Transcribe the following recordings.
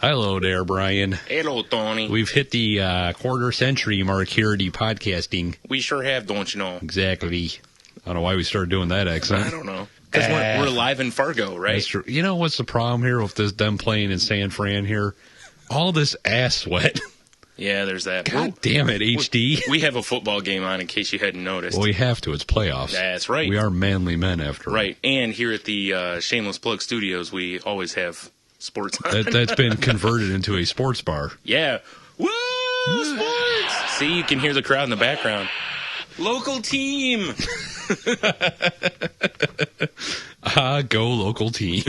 Hello there, Brian. Hello, Tony. We've hit the quarter century mark here at the podcasting. We sure have, don't you know? Exactly. I don't know why we started doing that accent. I don't know. Because we're live in Fargo, right? That's true. You know what's the problem here with them playing in San Fran here? All this ass sweat. Yeah, there's that. God damn it, HD. We have a football game on in case you hadn't noticed. Well, we have to. It's playoffs. That's right. We are manly men after all. Right. And here at the Shameless Plug Studios, we always have sports on. That's been converted into a sports bar. Yeah. Woo! Sports! See, you can hear the crowd in the background. Local team! Go local team.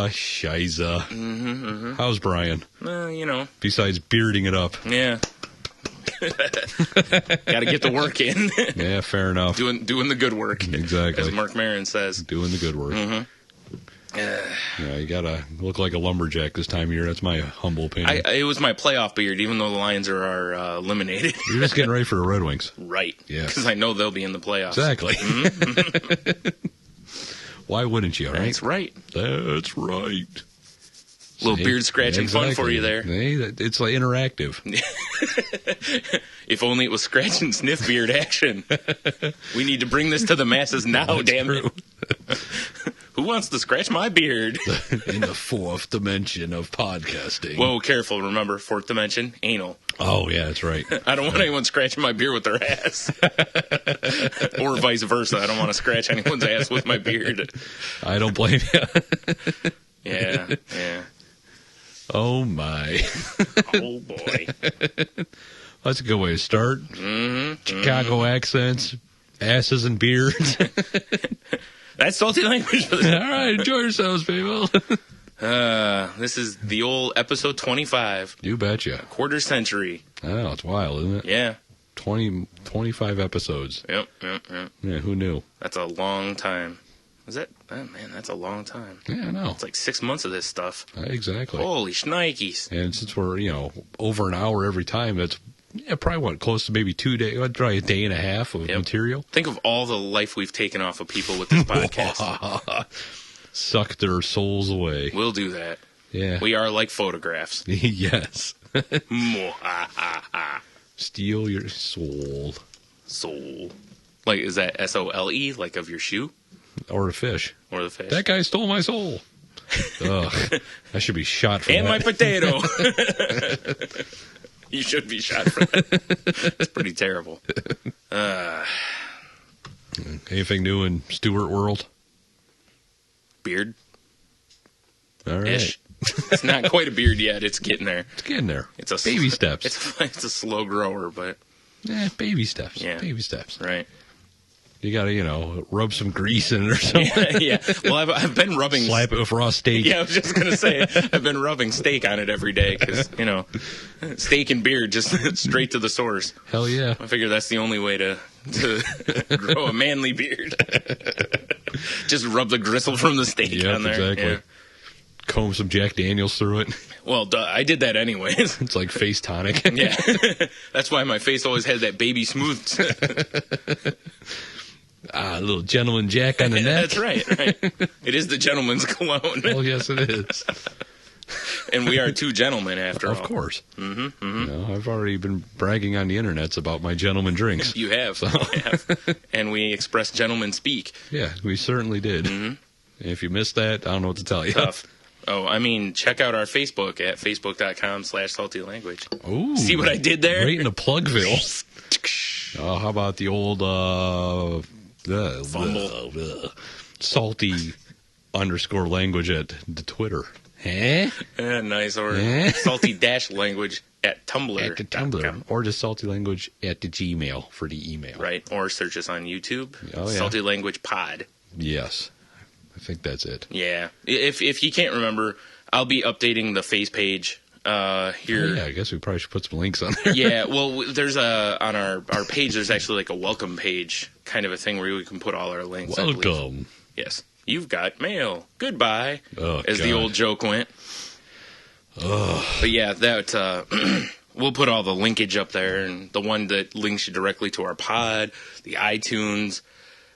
Shiza. How's Brian? You know. Besides bearding it up. Yeah. Got to get the work in. Yeah, fair enough. Doing the good work. Exactly. As Mark Maron says. Doing the good work. Yeah, you got to look like a lumberjack this time of year. That's my humble opinion. It was my playoff beard, even though the Lions are eliminated. You're just getting ready for the Red Wings. Right. Yeah. Because I know they'll be in the playoffs. Exactly. Mm-hmm. Why wouldn't you, right? That's right. That's right. Little beard scratching fun for you there. Hey, it's like interactive. If only it was scratch and sniff beard action. We need to bring this to the masses now, damn it. Who wants to scratch my beard? In the fourth dimension of podcasting. Whoa, careful. Remember, fourth dimension, anal. Oh, yeah, that's right. I don't want anyone scratching my beard with their ass. Or vice versa. I don't want to scratch anyone's ass with my beard. I don't blame you. Yeah. Oh, my. Oh, boy. That's a good way to start. Chicago accents, asses and beards. That's salty language for this. All right, enjoy yourselves, people. This is the old episode 25. You betcha. Quarter century. I know, it's wild, isn't it? Yeah. 25 episodes. Yep. Yeah, who knew? That's a long time. Is that? Oh, man, that's a long time. Yeah, I know. It's like 6 months of this stuff. Exactly. Holy shnikes. And since we're, over an hour every time, that's probably close to maybe 2 days, probably a day and a half of material. Think of all the life we've taken off of people with this podcast. Suck their souls away. We'll do that. Yeah. We are like photographs. Yes. Mwahaha. Steal your soul. Soul. Like, is that SOLE, like of your shoe? Or a fish. Or the fish. That guy stole my soul. Ugh. I should be shot for and that. my potato. You should be shot for that. It's pretty terrible. Anything new in Stewart World? Beard? All right. Ish. It's not quite a beard yet. It's getting there. It's getting there. It's a baby steps. It's a slow grower, but baby steps. Yeah. Baby steps. right. You gotta, rub some grease in it or something. Yeah. Well, I've been rubbing. Slap it with raw steak. Yeah, I was just gonna say I've been rubbing steak on it every day because steak and beard just straight to the source. Hell yeah. I figure that's the only way to grow a manly beard. Just rub the gristle from the steak on there. Exactly. Yeah. Comb some Jack Daniels through it. Well, duh, I did that anyways. It's like face tonic. Yeah. That's why my face always had that baby smooth. A little gentleman Jack on the neck. That's right. It is the gentleman's cologne. Oh, yes, it is. And we are two gentlemen, after all. Of course. I've already been bragging on the internets about my gentleman drinks. You have. You have. And we express gentleman speak. Yeah, we certainly did. Mm-hmm. If you missed that, I don't know what to tell you. Tough. Oh, I mean, check out our Facebook at facebook.com/saltylanguage. Ooh. See what I did there? Right in the Plugville. Oh, how about the old salty _ at the Twitter? Huh? Nice. Or salty-language at Tumblr. At the Tumblr. Or just salty language at the Gmail for the email. Right. Or search us on YouTube. Oh, yeah. Salty Language Pod. Yes. I think that's it. Yeah. If you can't remember, I'll be updating the face page here. Oh, yeah, I guess we probably should put some links on there. Yeah, well, there's on our page, there's actually like a welcome page kind of a thing where we can put all our links. Welcome. Yes. You've got mail. Goodbye. Oh, as the old joke went. But yeah, that we'll put all the linkage up there, and the one that links you directly to our pod, the iTunes,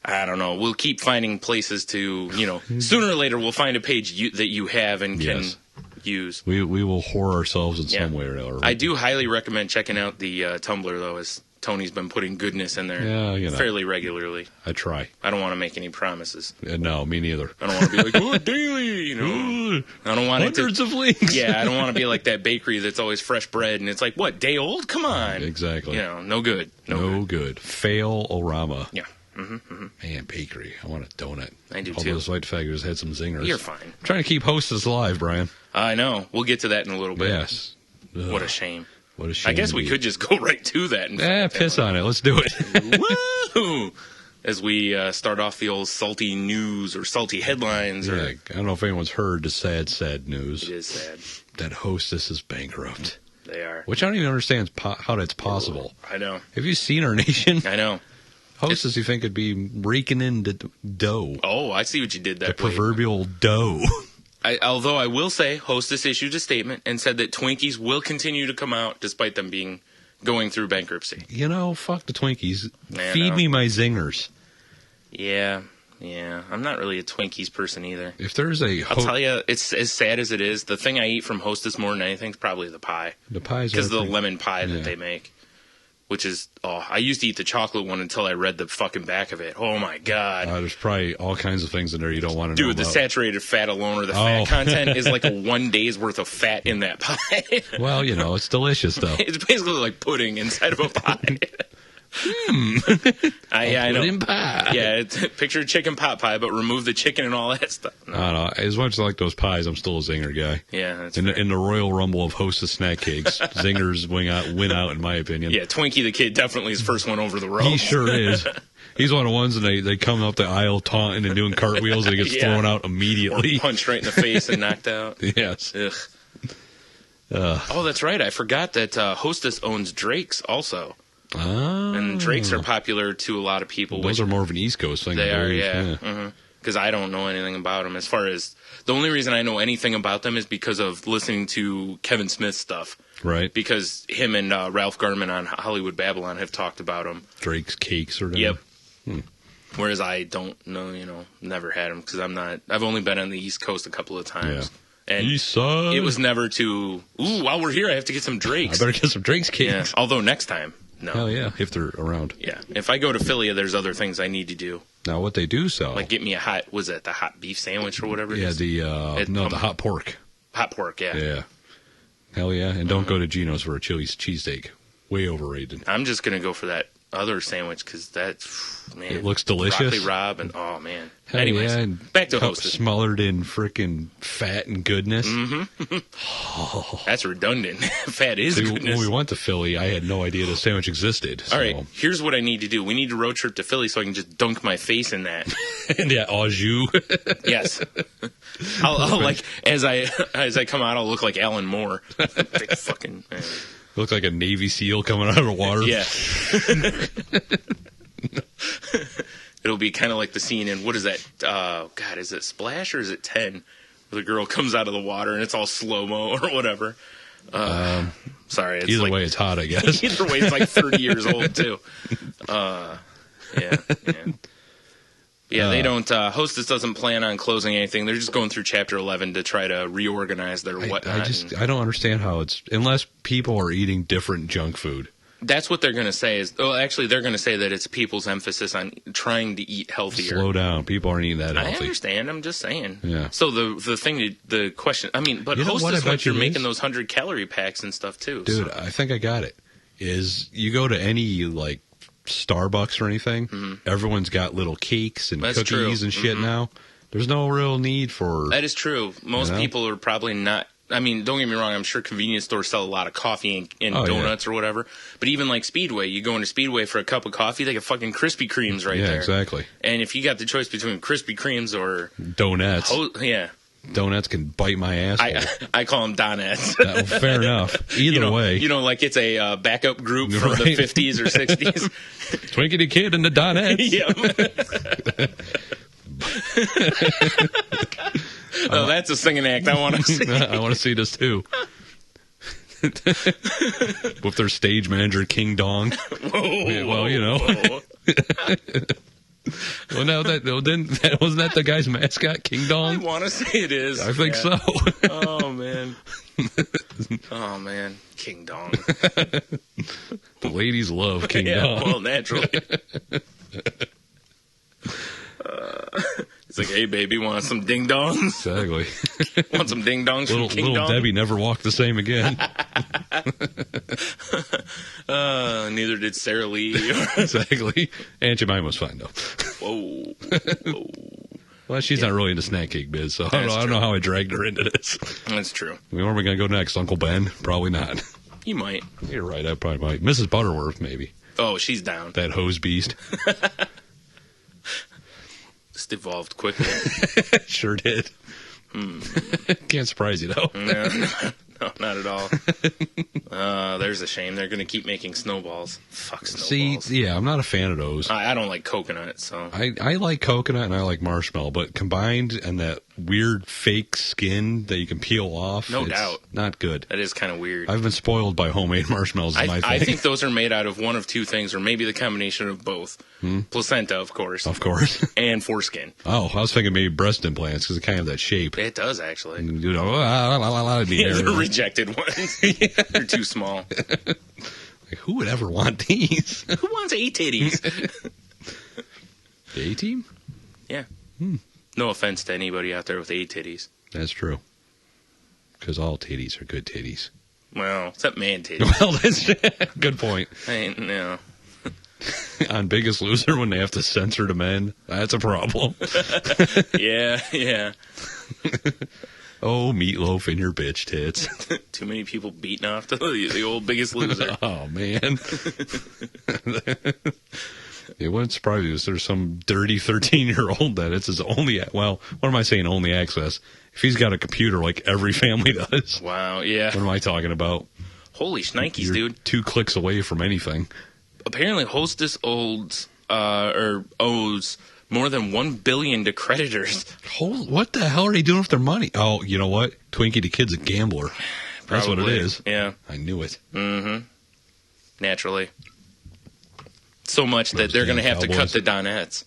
I don't know. We'll keep finding places to, sooner or later we'll find a page that you have and can use. We will whore ourselves in some way or other. I do highly recommend checking out the Tumblr, though, as Tony's been putting goodness in there fairly regularly. I try. I don't want to make any promises. No, me neither. I don't want to be like, oh, daily, I don't want hundreds of links. Yeah, I don't want to be like that bakery that's always fresh bread, and it's like, what, day old? Come on. Exactly. No good. No good. Fail-orama. Yeah. Mm-hmm. Man, bakery. I want a donut. I do, Although this white faggot had some zingers. You're fine. I'm trying to keep Hostess alive, Brian. I know. We'll get to that in a little bit. Yes. Ugh. What a shame. What a shame. I guess we could just go right to that. Piss on it. Let's do it. Woo! As we start off the old salty news or salty headlines. I don't know if anyone's heard the sad news. It is sad. That Hostess is bankrupt. They are. Which I don't even understand how that's possible. I know. Have you seen our nation? I know. Hostess, you think, could be raking in the dough. Oh, I see what you did there. The proverbial dough. Although I will say, Hostess issued a statement and said that Twinkies will continue to come out despite them going through bankruptcy. Fuck the Twinkies. Feed me my zingers. Yeah. I'm not really a Twinkies person either. If there's I'll tell you, it's as sad as it is. The thing I eat from Hostess more than anything is probably the pie. The pies, because of the lemon pie that they make. Which is, I used to eat the chocolate one until I read the fucking back of it. Oh, my God. There's probably all kinds of things in there you don't want to know about. Dude, the saturated fat alone or the fat content is like a 1 day's worth of fat in that pie. Well, it's delicious, though. It's basically like pudding inside of a pie. I know. Pie. Yeah, picture chicken pot pie, but remove the chicken and all that stuff. No. I don't know. As much as I like those pies, I'm still a zinger guy. Yeah, that's in the Royal Rumble of Hostess snack cakes, zingers win out, in my opinion. Yeah, Twinkie the Kid definitely is first one over the rope. He sure is. He's one of the ones, and they come up the aisle taunting and doing cartwheels, and he gets thrown out immediately. Or punched right in the face and knocked out. Yes. Ugh. Oh, that's right. I forgot that Hostess owns Drake's also. And Drakes are popular to a lot of people. Those are more of an East Coast thing. They are, yeah. Because I don't know anything about them. As far as the only reason I know anything about them is because of listening to Kevin Smith stuff. Right. Because him and Ralph Garman on Hollywood Babylon have talked about them. Drake's Cakes or whatever. Yep. Whereas I don't know, never had them because I've only been on the East Coast a couple of times. Yeah. And it was never to, while we're here, I have to get some Drakes. I better get some Drake's Cakes. Yeah. Although next time. No. Hell yeah, if they're around. Yeah. If I go to Philly, there's other things I need to do. Now, what they do sell... Like get me the hot beef sandwich or whatever it is? The hot pork. Hot pork, yeah. Yeah. Hell yeah. And don't go to Geno's for a Chili's cheesesteak. Way overrated. I'm just going to go for that other sandwich because that's, man. It looks delicious. Broccoli Rob and, oh, man. Hell anyways, yeah, back to Hostess. Smothered in freaking fat and goodness. Mm-hmm. That's redundant. Fat is goodness. When we went to Philly, I had no idea the sandwich existed. All right, here's what I need to do. We need to road trip to Philly so I can just dunk my face in that. Yeah, au jus. Yes. I'll like as I come out, I'll look like Alan Moore. Big fucking. Look like a Navy SEAL coming out of the water. Yeah. It'll be kind of like the scene in, what is that? God, is it Splash or is it 10? Where the girl comes out of the water and it's all slow-mo or whatever. Sorry. It's either way, it's hot, I guess. Either way, it's like 30 years old, too. Yeah. Yeah, they don't, Hostess doesn't plan on closing anything. They're just going through Chapter 11 to try to reorganize their whatnot. I don't understand how unless people are eating different junk food. That's what they're going to say actually, they're going to say that it's people's emphasis on trying to eat healthier. Slow down. People aren't eating that healthy. I understand. I'm just saying. Yeah. So the question, but Hostess wants you're making those 100-calorie packs and stuff too. Dude, so. I think I got it. Is you go to any, like, Starbucks or anything, everyone's got little cakes and cookies and shit now. There's no real need for... That is true. Most people are probably not... don't get me wrong, I'm sure convenience stores sell a lot of coffee and donuts or whatever. But even like Speedway, you go into Speedway for a cup of coffee, they get fucking Krispy Kremes there. Yeah, exactly. And if you got the choice between Krispy Kremes or... Donuts. Donuts can bite my ass. I call them Donuts. Fair enough. Either way. Like it's a backup group from the 50s or 60s. Twinkie the Kid and the Donuts. Oh, that's a singing act I want to see. I want to see this too. With their stage manager, King Dong. Whoa, well, Whoa. Well, no, wasn't that the guy's mascot, King Dong? I want to say it is. I think so. Oh man. Oh man, King Dong. The ladies love King Dong. Well, naturally. It's like, hey, baby, want some ding dongs? Exactly. Want some ding dongs from King Dong? Little Debbie never walked the same again. Neither did Sara Lee. Exactly. Aunt Jemima's fine, though. Whoa. Well, she's not really into snack cake biz, so I don't know how I dragged her into this. That's true. I mean, where are we going to go next? Uncle Ben? Probably not. You might. You're right, I probably might. Mrs. Butterworth, maybe. Oh, she's down. That hose beast. Just evolved quickly. Sure did. Can't surprise you, though. No, not at all. There's a shame. They're going to keep making snowballs. Fuck snowballs. See, yeah, I'm not a fan of those. I don't like coconut, so. I like coconut and I like marshmallow, but combined and that weird fake skin that you can peel off. No doubt. Not good. That is kind of weird. I've been spoiled by homemade marshmallows. I think those are made out of one of two things, or maybe the combination of both. Placenta, of course. Of course. And foreskin. Oh, I was thinking maybe breast implants because it kind of that shape. It does, actually. And you know, the rejected ones. They're too small. Like, who would ever want these? Who wants A-titties? The A-team? Yeah. No offense to anybody out there with A-titties. That's true. Because all titties are good titties. Well, except man titties. Well, that's good point. No. On Biggest Loser, when they have to censor the men, that's a problem. Yeah. Oh, Meatloaf in your bitch tits. Too many people beating off to the old Biggest Loser. Oh, man. It wouldn't surprise you if there's some dirty 13-year-old that it's his only, well, what am I saying, only access? If he's got a computer like every family does. Wow, yeah. What am I talking about? Holy shnikes, You're dude. 2 clicks away from anything. Apparently, Hostess owes more than $1 billion to creditors. What the hell are they doing with their money? Oh, you know what? Twinkie the Kid's a gambler. That's what it is. Yeah. I knew it. Mm-hmm. Naturally. So much that they're going to have to cut the Donettes.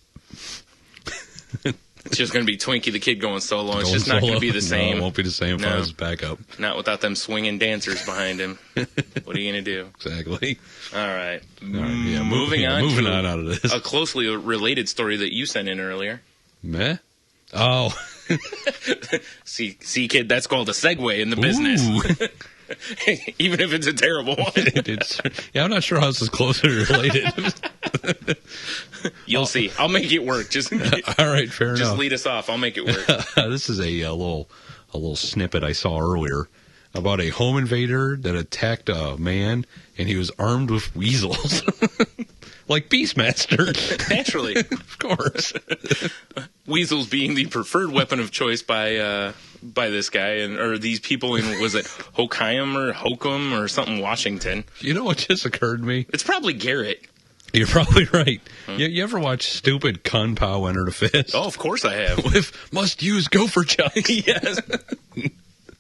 It's just going to be Twinkie the Kid going solo. It's just not going to be the same. No, it won't be the same if I was backup. Not without them swinging dancers behind him. What are you going to do? Exactly. All right. Yeah, moving on out of this. A closely related story that you sent in earlier. Meh? Oh. See, kid, that's called a segue in the business. Even if it's a terrible one. I'm not sure how this is closely related. You'll see. I'll make it work. All right, fair enough. Just lead us off. I'll make it work. This is a little snippet I saw earlier about a home invader that attacked a man, and he was armed with weasels. Like Beastmaster. Naturally. Of course. Weasels being the preferred weapon of choice by this guy, or these people in, was it Hokum or something, Washington? You know what just occurred to me? It's probably Garrett. You're probably right. You ever watch stupid Kung Pao Enter the Fist? Oh, of course I have. With must use gopher chucks. Yes.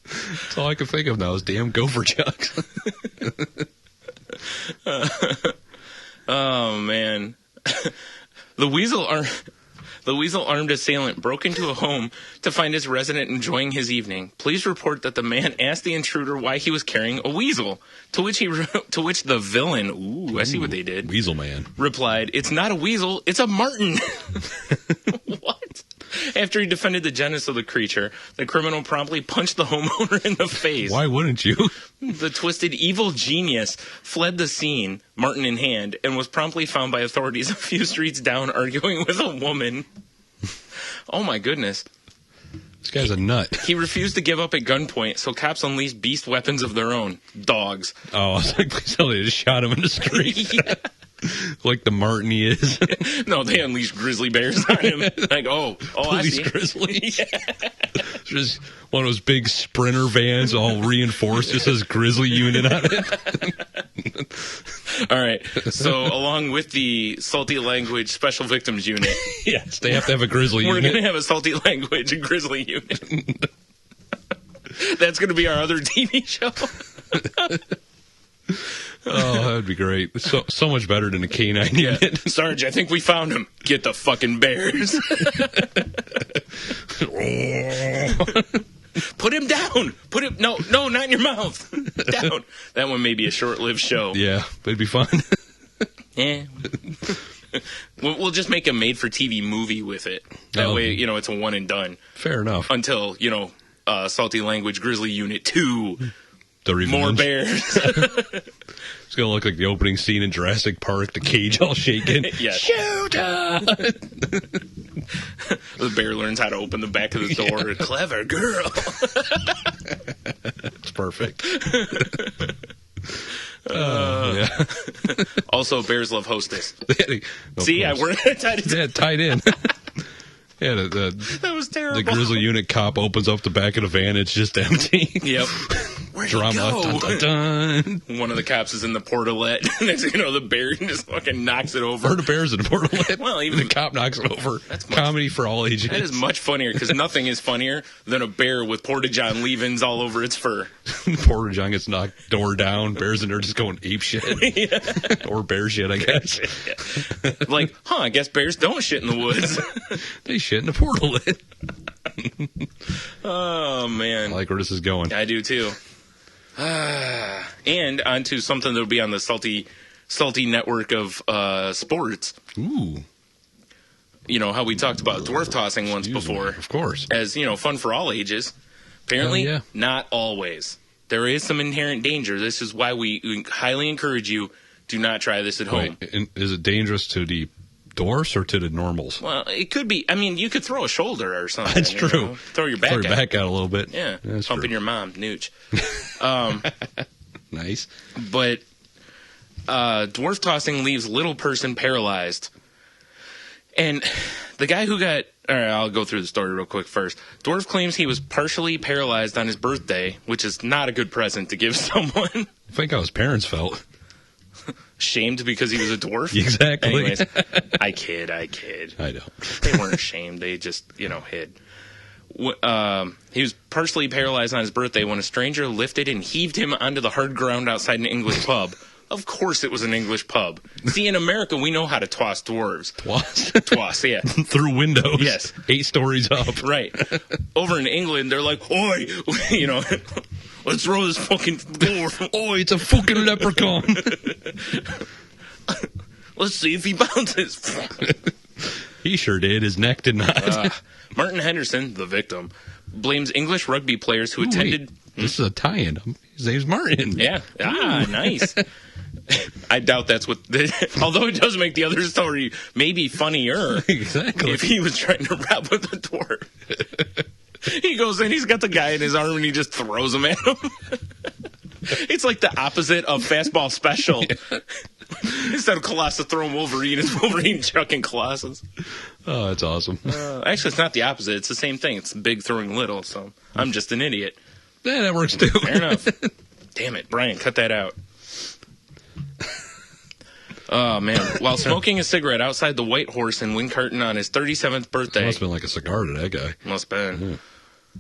That's all I can think of now is damn gopher chucks. Oh, man. The weasel armed assailant broke into a home to find his resident enjoying his evening. Police report that the man asked the intruder why he was carrying a weasel, to which the villain, I see what they did, Weasel Man, replied, "It's not a weasel, it's a marten." What? After he defended the genus of the creature, the criminal promptly punched the homeowner in the face. Why wouldn't you? The twisted evil genius fled the scene, marten in hand, and was promptly found by authorities a few streets down arguing with a woman. Oh my goodness. This guy's a nut. He refused to give up at gunpoint, so cops unleashed beast weapons of their own. Dogs. Oh, I was like, please tell me they just shot him in the street. Yeah. Like the marten he is. No, they unleashed grizzly bears on him. Like, Police I see. grizzlies. Yeah. Just one of those big Sprinter vans, all reinforced, just says grizzly unit on it. All right. So, along with the Salty Language Special Victims Unit. Yes, they have to have a grizzly unit. We're going to have a Salty Language and grizzly unit. That's going to be our other TV show. Oh, that would be great. So much better than a canine Yeah. unit. Sarge, I think we found him. Get the fucking bears. Put him down. Put him. No, not in your mouth. Down. That one may be a short-lived show. Yeah, but it'd be fun. Yeah. We'll just make a made-for-TV movie with it. That way, it's a one and done. Fair enough. Until, Salty Language Grizzly Unit 2. The Revenge. More bears. It's going to look like the opening scene in Jurassic Park, the cage all shaking. Yes. Shoot! The bear learns how to open the back of the door. Yeah. Clever girl. It's perfect. Yeah. Also, bears love Hostess. See, we're tied in. Yeah, that was terrible. The Grizzly Unit cop opens up the back of the van. It's just empty. Yep. Where'd Drama. Dun, Dun, dun. One of the cops is in the portalette. Next thing you know, the bear just fucking knocks it over. Or the bear's in the portalette. Well, even the cop knocks it over. That's comedy for all ages. That is much funnier because nothing is funnier than a bear with Porta-John leave-ins all over its fur. Porta-John gets knocked door down. Bears in there just going ape shit. Yeah. Or bear shit, I guess. Yeah. Like, I guess bears don't shit in the woods. They shit in the portalette. Oh, man. I like where this is going. I do, too. And onto something that'll be on the salty network of sports. Ooh. You know, how we talked about dwarf tossing once before. Of course. As, fun for all ages. Apparently, not always. There is some inherent danger. This is why we highly encourage you, do not try this at home. And is it dangerous to the dwarfs or to the normals? Well, it could be. I mean, you could throw a shoulder or something. That's true. Throw your back out a little bit. Yeah. That's Pumping true. your mom. Nooch. Nice. But dwarf tossing leaves little person paralyzed. And the guy who got... All right, I'll go through the story real quick first. Dwarf claims he was partially paralyzed on his birthday, which is not a good present to give someone. I think how his parents felt. Shamed because he was a dwarf? Exactly. Anyways, I kid. I know. They weren't shamed. They just, hid. He was partially paralyzed on his birthday when a stranger lifted and heaved him onto the hard ground outside an English pub. Of course it was an English pub. See, in America, we know how to toss dwarves. Toss, yeah. Through windows. Yes. 8 stories up. Right. Over in England, they're like, oi, let's throw this fucking dwarf. Oi, it's a fucking leprechaun. Let's see if he bounces. He sure did. His neck did not. Martin Henderson, the victim, blames English rugby players who attended... This is a tie-in. His name's Martin. Yeah. Nice. I doubt that's what... although it does make the other story maybe funnier. Exactly. If he was trying to rap with a dwarf. He goes in, he's got the guy in his arm, and he just throws him at him. It's like the opposite of Fastball Special. Yeah. Instead of Colossus throwing Wolverine, it's Wolverine chucking Colossus. Oh, that's awesome. Actually, it's not the opposite. It's the same thing. It's big throwing little, so I'm just an idiot. Yeah, that works too. Fair enough. Damn it, Brian, cut that out. Oh, man. While smoking a cigarette outside the White Horse in Wincarton on his 37th birthday. Must have been like a cigar to that guy. Must have been.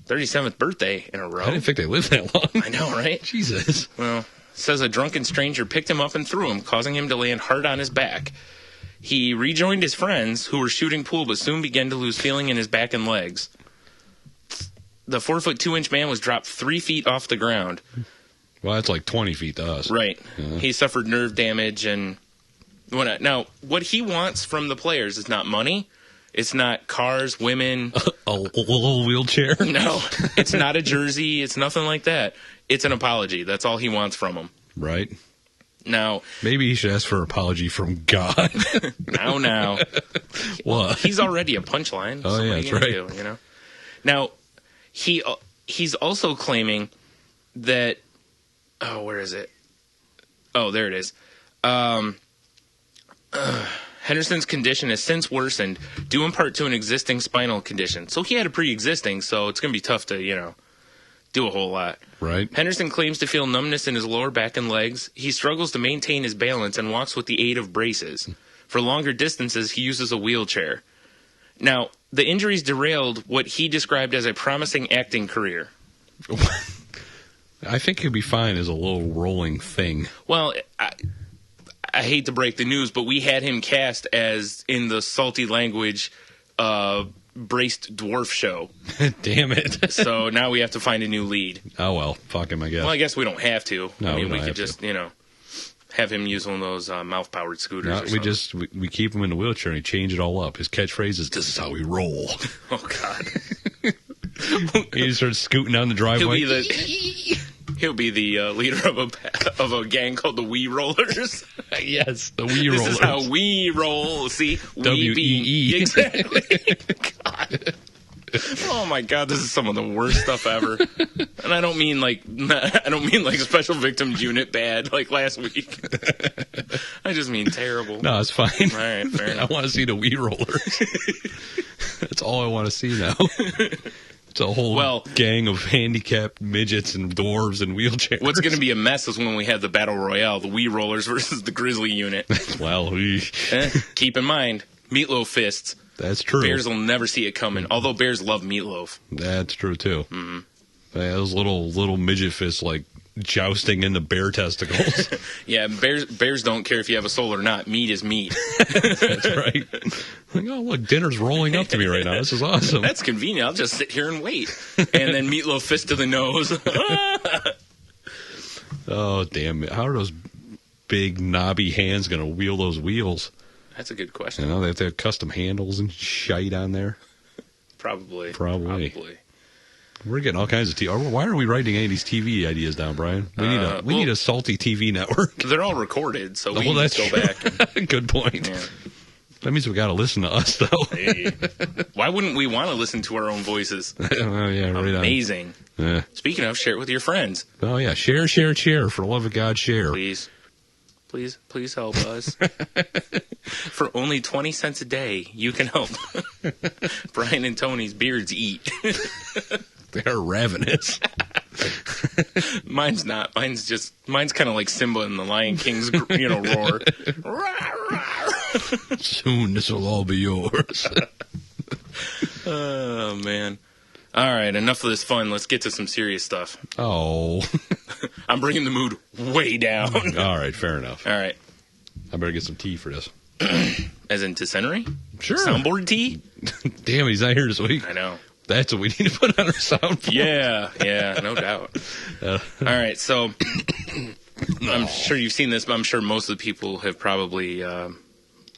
37th birthday in a row. I didn't think they lived that long. I know, right? Jesus. Well, says a drunken stranger picked him up and threw him, causing him to land hard on his back. He rejoined his friends, who were shooting pool, but soon began to lose feeling in his back and legs. The 4'2" man was dropped 3 feet off the ground. Well, that's like 20 feet to us. Right. Yeah. He suffered nerve damage and whatnot. Now, what he wants from the players is not money. It's not cars, women. A little wheelchair? No. It's not a jersey. It's nothing like that. It's an apology. That's all he wants from them. Right. Now, maybe he should ask for an apology from God. Now. What? He's already a punchline. Oh, yeah, that's right. Do, Now, he's also claiming that... Oh, where is it? Oh, there it is. Henderson's condition has since worsened, due in part to an existing spinal condition. So he had a pre-existing, so it's going to be tough to, do a whole lot. Right. Henderson claims to feel numbness in his lower back and legs. He struggles to maintain his balance and walks with the aid of braces. For longer distances, he uses a wheelchair. Now, the injuries derailed what he described as a promising acting career. I think it'd be fine as a little rolling thing. Well, I hate to break the news, but we had him cast as in the salty language braced dwarf show. Damn it. So now we have to find a new lead. Oh, well, fuck him, I guess. Well, I guess we don't have to. No, I mean, we we don't could have just, to. have him use one of those mouth-powered scooters No, or something. we keep him in the wheelchair and we change it all up. His catchphrase is, "This is how we roll." Oh, God. He starts scooting down the driveway. He'll be the leader of a gang called the Wee Rollers. Yes, the Wee This Rollers. is how we roll. See? W-E-E. Exactly. God. Oh my God, this is some of the worst stuff ever. And I don't mean like Special Victims Unit bad like last week. I just mean terrible. No, it's fine. All right, fair I enough. want to see the Wee Rollers. That's all I want to see now. It's a whole gang of handicapped midgets and dwarves and wheelchairs. What's going to be a mess is when we have the Battle Royale, the Wee Rollers versus the Grizzly Unit. Well, Keep in mind, Meatloaf fists. that's true. Bears will never see it coming, although bears love meatloaf. That's true, too. Mm-hmm. Yeah, those little midget fists, like, jousting in the bear testicles. Yeah, bears don't care if you have a soul or not. Meat is meat. That's right. Like, oh, look, dinner's rolling up to me right now. This is awesome. That's convenient. I'll just sit here and wait. And then Meatloaf fist to the nose. Oh, damn it. How are those big, knobby hands going to wheel those wheels? That's a good question. They have to have custom handles and shite on there. Probably. We're getting all kinds of TV. Why aren't we writing any of these TV ideas down, Brian? We need a salty TV network. They're all recorded, so we that's can just go back. Good point. Yeah. That means we got to listen to us, though. Hey. Why wouldn't we want to listen to our own voices? Oh, yeah, right Amazing. on. Yeah. Speaking of, share it with your friends. Oh, yeah. Share. For the love of God, share. Please help us. For only 20 cents a day, you can help Brian and Tony's beards eat. They're ravenous. Mine's not. Mine's kind of like Simba in the Lion King's, roar. Soon this will all be yours. Oh, man. All right, enough of this fun. Let's get to some serious stuff. Oh. I'm bringing the mood way down. All right, fair enough. All right. I better get some tea for this. As in Tissenery? Sure. Soundboard tea? Damn, he's not here this week. I know. That's what we need to put on our soundboard. Yeah, no doubt. All right, so I'm sure you've seen this, but I'm sure most of the people have probably,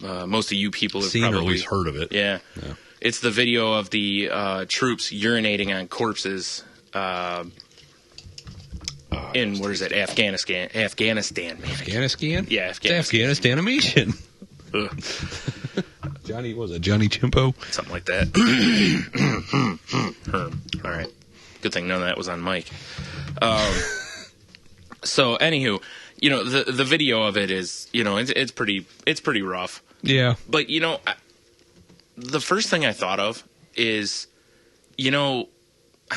most of you people have seen probably or at least heard of it. Yeah. It's the video of the troops urinating on corpses in, where is it, Afghanistan, man. Afghanistan? Yeah, It's Afghanistan-imation. Johnny Chimpo? Something like that. All right. Good thing none of that was on mic. So, anywho, the video of it is, it's pretty rough. Yeah. But, the first thing I thought of is, I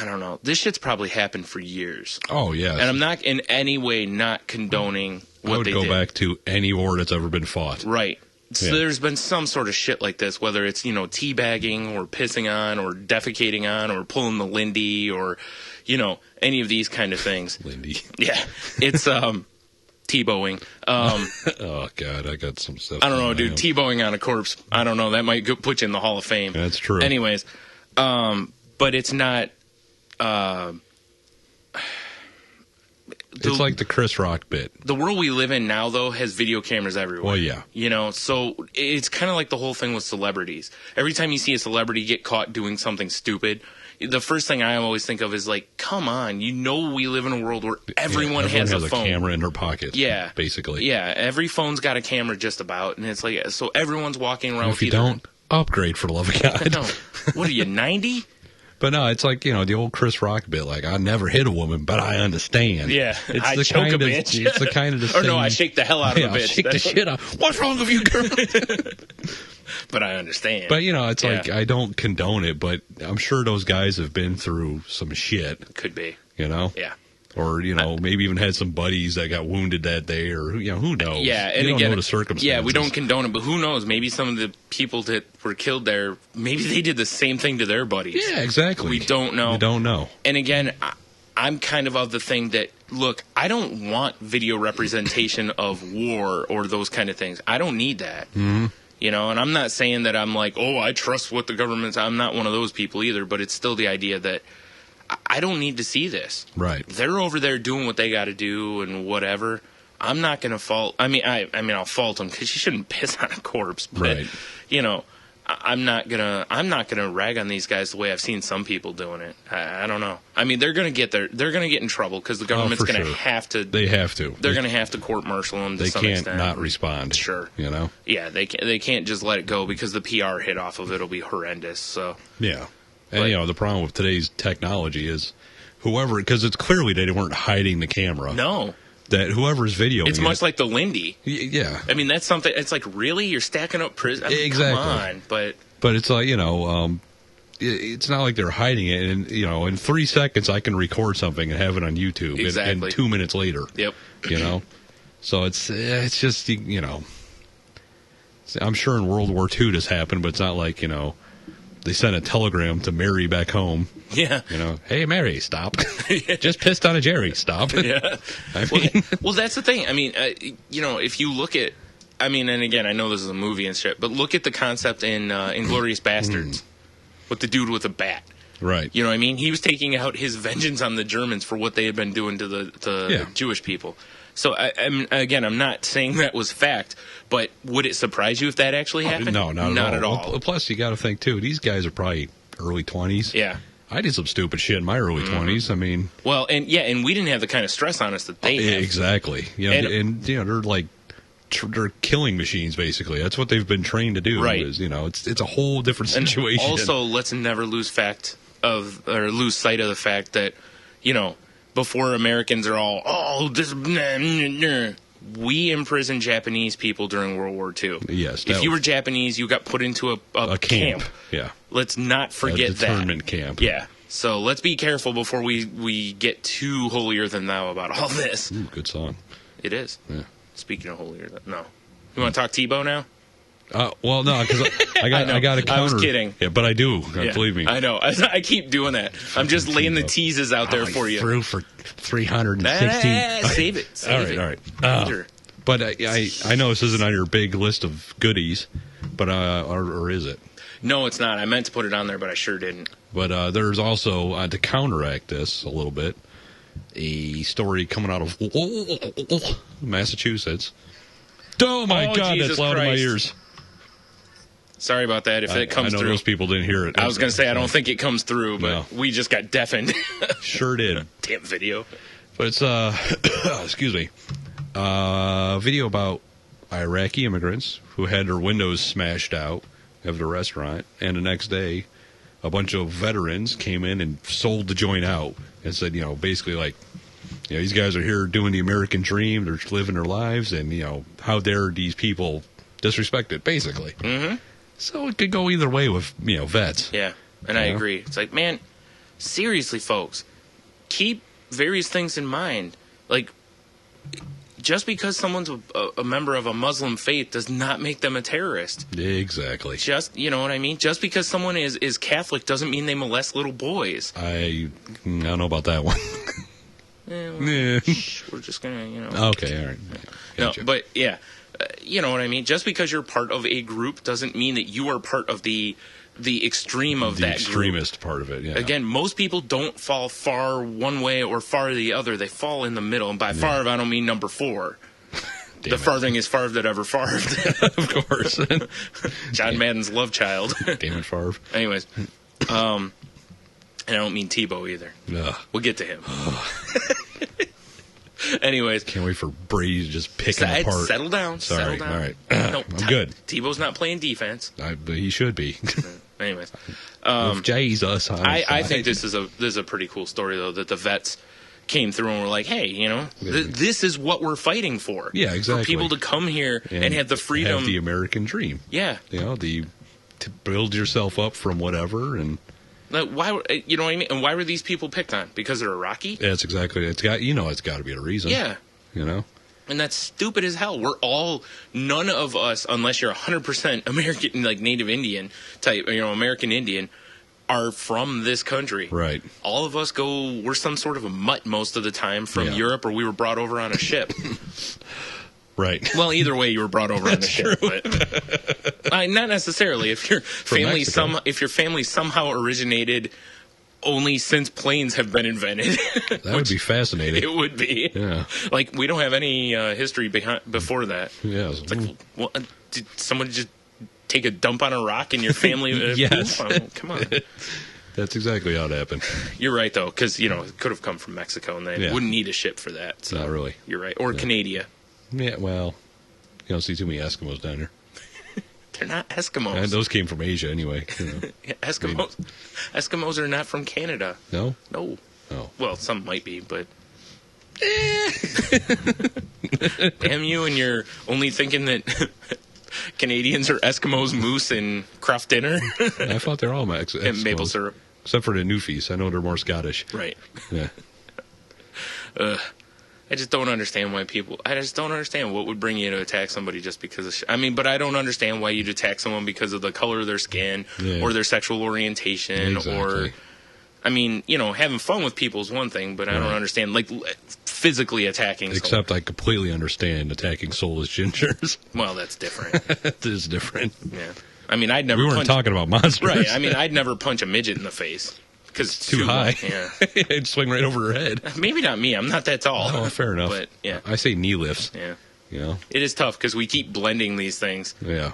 don't know. This shit's probably happened for years. Oh, yeah. And I'm not in any way not condoning what they did. I would go back to any war that's ever been fought. Right. So Yeah. there's been some sort of shit like this, whether it's, teabagging or pissing on or defecating on or pulling the Lindy or, any of these kind of things. Lindy. Yeah. It's T-bowing. Oh, God, I got some stuff. I don't know, dude. T-bowing on a corpse. I don't know. That might put you in the Hall of Fame. That's true. Anyways, but it's not. It's like the Chris Rock bit. The world we live in now, though, has video cameras everywhere. Well, yeah. So it's kind of like the whole thing with celebrities. Every time you see a celebrity get caught doing something stupid, the first thing I always think of is like, come on, we live in a world where everyone has a phone. Camera in their pocket. Yeah. Basically. Yeah, every phone's got a camera just about, and it's like, so everyone's walking around And with if you don't, upgrade for the love of God. No. What are you, 90? But no, it's like, the old Chris Rock bit, like, I never hit a woman, but I understand. Yeah, It's I the choke kind a of, bitch. It's the kind of the Or no, I shake the hell out of a I'll bitch. shake the shit out. What's wrong with you, girl? But I understand. But, it's like, I don't condone it, but I'm sure those guys have been through some shit, Could be. Yeah. Or, maybe even had some buddies that got wounded that day, or, who knows? Yeah, and you don't again, know the circumstances. yeah, we don't condone it, but who knows? Maybe some of the people that were killed there, maybe they did the same thing to their buddies. Yeah, exactly. We don't know. We don't know. And again, I'm kind of the thing that, look, I don't want video representation of war or those kind of things. I don't need that. Mm-hmm. You know, and I'm not saying that I'm like, oh, I trust what the government's. I'm not one of those people either, but it's still the idea that I don't need to see this. Right. They're over there doing what they got to do and whatever. I'm not going to fault. I mean, I'll fault them because you shouldn't piss on a corpse. But, Right. you know, I'm not gonna rag on these guys the way I've seen some people doing it. I don't know. I mean, they're gonna get in trouble because the government's gonna have to. They have to. They're gonna have to court martial them to some They can't extent. not respond. Sure. You know. Yeah, they can't just let it go because the PR hit off of it will be horrendous. So. Yeah, and you know the problem with today's technology is whoever, because it's clearly they weren't hiding the camera. No. That whoever's videoing it's much like the Lindy. Yeah. I mean, that's something. It's like, really, you're stacking up prison. I mean, exactly. Come on, but it's like, you know, it's not like they're hiding it. And you know, in 3 seconds, I can record something and have it on YouTube. Exactly. And 2 minutes later. Yep. You know, so it's just, you know, I'm sure in World War II this happened, but it's not like, you know, they sent a telegram to Mary back home. Yeah. You know, hey, Mary, stop. Just pissed on a Jerry. Stop. Yeah. I mean, well, that's the thing. I mean, you know, if you look at, I mean, and again, I know this is a movie and shit, but look at the concept in Inglourious Bastards with the dude with a bat. right. You know what I mean? He was taking out his vengeance on the Germans for what they had been doing to the Jewish people. So, I'm not saying that was fact, but would it surprise you if that actually happened? No, not at all. Well, plus, you got to think, too, these guys are probably early 20s. Yeah. I did some stupid shit in my early 20s. I mean... Well, and we didn't have the kind of stress on us that they have. Exactly. You know, and you know, they're like... they're killing machines, basically. That's what they've been trained to do. Right. Is, you know, it's a whole different situation. And also, let's never lose sight of the fact that, you know, before Americans are all, we imprisoned Japanese people during World War II. Yes. If you were Japanese, you got put into a camp. Yeah. Let's not forget that. A internment camp. Yeah. So let's be careful before we get too holier than thou about all this. Ooh, good song. It is. Yeah. Speaking of holier than no. You want to talk Tebow now? Well, no, because I got a counter. I was kidding. Yeah, but I do. Yeah, believe me. I know. I keep doing that. I'm just laying the teases out there for you. Through for 316. Save it. Save all right. But I know this isn't on your big list of goodies, but or is it? No, it's not. I meant to put it on there, but I sure didn't. But there's also, to counteract this a little bit, a story coming out of Massachusetts. Oh, my God, Jesus that's loud Christ. in my ears. Sorry about that. If it comes I know through. those people didn't hear it. I was going to say, I don't think it comes through, but No. we just got deafened. Sure did. Damn video. But it's, excuse me, video about Iraqi immigrants who had their windows smashed out of the restaurant, and the next day, a bunch of veterans came in and sold the joint out and said, you know, basically like, you know, these guys are here doing the American dream, they're living their lives, and, you know, how dare these people disrespect it, basically. Mm-hmm. So it could go either way with, you know, vets. Yeah, and I agree. It's like, man, seriously, folks, keep various things in mind. Like, just because someone's a member of a Muslim faith does not make them a terrorist. Exactly. Just, you know what I mean? Just because someone is Catholic doesn't mean they molest little boys. I don't know about that one. We're just going to, you know. Okay, all right. Gotcha. No, but, yeah, you know what I mean? Just because you're part of a group doesn't mean that you are part of the extreme of that extremist part of it, yeah. Again, most people don't fall far one way or far the other. They fall in the middle. And by far, I don't mean number 4. The farthingest Favre that ever farved. Of course. John Madden's love child. Damn it, Favre. Anyways. And I don't mean Tebow either. Ugh. We'll get to him. Anyways. Can't wait for Brady to just pick him apart. Settle down. Sorry. Settle down. All right. No, I'm good. Tebow's not playing defense. But he should be. Anyways. With Jesus on his I side. think this is a pretty cool story, though, that the vets came through and were like, hey, you know, this is what we're fighting for. Yeah, exactly. For people to come here and have the freedom. Have the American dream. Yeah. You know, to build yourself up from whatever. And like, why, you know what I mean? And why were these people picked on? Because they're Iraqi? that's exactly it. It's got to be a reason. Yeah. You know? And that's stupid as hell. None of us, unless you're 100% American, like Native Indian type, you know, American Indian, are from this country. Right. All of us we're some sort of a mutt most of the time from Europe, or we were brought over on a ship. Right. Well, either way, you were brought over on a ship. But, not necessarily. If your family somehow originated only since planes have been invented. That would be fascinating. It would be. Yeah. Like, we don't have any history before that. Yes. It's like, well, did someone just take a dump on a rock in your family? Yes. Come on. That's exactly how it happened. You're right, though, because, it could have come from Mexico, and they wouldn't need a ship for that. So Not really. You're right. Or Canada. Yeah, well, you don't see too many Eskimos down there. They're not Eskimos. And those came from Asia anyway. Yeah, Eskimos are not from Canada. No? No. Oh. Well, some might be, but... Damn you, and you're only thinking that Canadians are Eskimos, moose, and craft dinner? I thought they're all Eskimos. And maple syrup. Except for the Newfies. I know they're more Scottish. Right. Yeah. I just don't understand why I just don't understand what would bring you to attack somebody just because of but I don't understand why you'd attack someone because of the color of their skin or their sexual orientation or, having fun with people is one thing, but I don't understand, like, physically attacking someone. Except I completely understand attacking soulless gingers. Well, that's different. It is different. Yeah. I'd never We weren't talking about monsters. Right. I'd never punch a midget in the face. Because it's too high. Yeah. It'd swing right over her head. Maybe not me. I'm not that tall. Oh, fair enough. But, yeah. I say knee lifts. Yeah. It is tough because we keep blending these things. Yeah.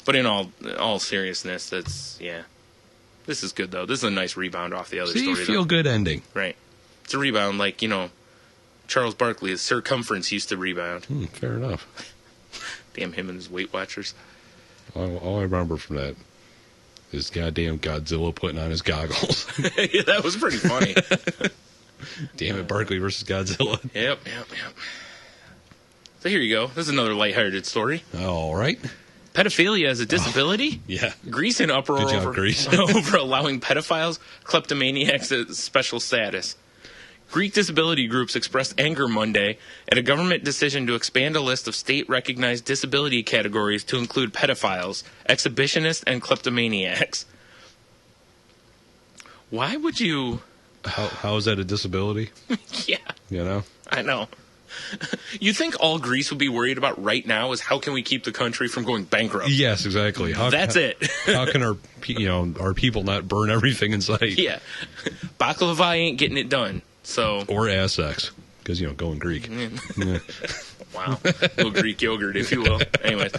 But in all seriousness, This is good, though. This is a nice rebound off the other story. Feel good ending. Right. It's a rebound like, Charles Barkley, his circumference used to rebound. Fair enough. Damn him and his Weight Watchers. All I remember from that is goddamn Godzilla putting on his goggles. Yeah, that was pretty funny. Damn it, Barkley versus Godzilla. Yep. So here you go. This is another lighthearted story. All right. Pedophilia as a disability? Yeah. Greece in uproar Good job, Greece. over allowing pedophiles, kleptomaniacs special status. Greek disability groups expressed anger Monday at a government decision to expand a list of state-recognized disability categories to include pedophiles, exhibitionists, and kleptomaniacs. Why would you... How is that a disability? Yeah. I know. You think all Greece would be worried about right now is how can we keep the country from going bankrupt? Yes, exactly. That's it. How can our people not burn everything in sight? Yeah. Baklava ain't getting it done. Or ass sex, because, going Greek. Yeah. Wow. A little Greek yogurt, if you will. Anyways.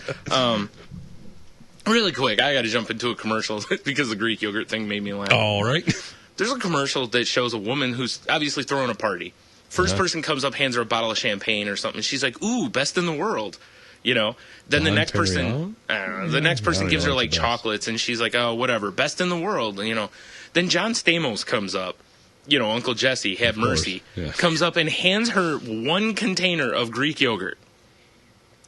Really quick, I got to jump into a commercial because the Greek yogurt thing made me laugh. All right. There's a commercial that shows a woman who's obviously throwing a party. First person comes up, hands her a bottle of champagne or something. She's like, ooh, best in the world. Then the next person, gives her like chocolates, and she's like, oh, whatever, best in the world. Then John Stamos comes up. Uncle Jesse, have mercy, comes up and hands her one container of Greek yogurt.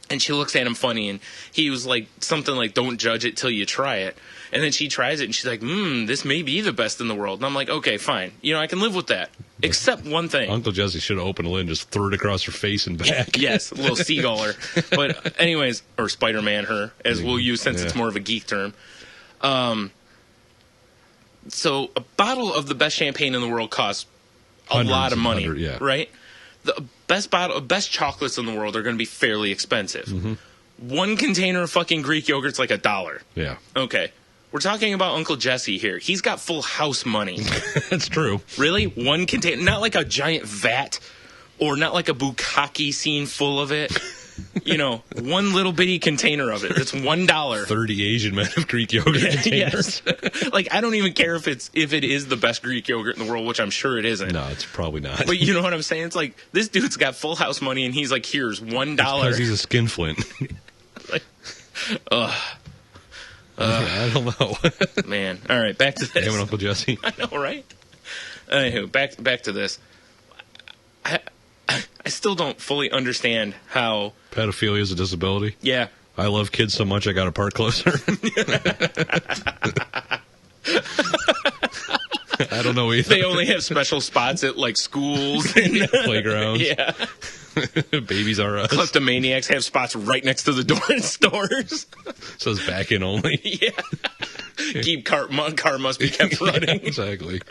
And she looks at him funny, and he was like, something like, don't judge it till you try it. And then she tries it, and she's like, this may be the best in the world. And I'm like, okay, fine. I can live with that. Except one thing. Uncle Jesse should have opened the lid and just threw it across her face and back. Yes, a little seaguller. But anyways, or Spider-Man her, as we'll use since it's more of a geek term. So a bottle of the best champagne in the world costs a lot of money, right? The best chocolates in the world are going to be fairly expensive. Mm-hmm. One container of fucking Greek yogurt's like $1. Yeah. Okay. We're talking about Uncle Jesse here. He's got full house money. That's true. Really? One container, not like a giant vat or not like a bukkake scene full of it. One little bitty container of it. It's $1. 30 Asian men of Greek yogurt containers. Yes. Like, I don't even care if it is the best Greek yogurt in the world, which I'm sure it isn't. No, it's probably not. But you know what I'm saying? It's like, this dude's got full house money, and he's like, here's $1. Because he's a skinflint. I don't know. Man. All right, back to this. Damn it, Uncle Jesse. I know, right? Anywho, back to this. I still don't fully understand how... Pedophilia is a disability? Yeah. I love kids so much I got to park closer. I don't know either. They only have special spots at, like, schools. And playgrounds. Yeah. Babies are us. Kleptomaniacs have spots right next to the door in stores. So it's back in only. Yeah. car must be kept running. Exactly.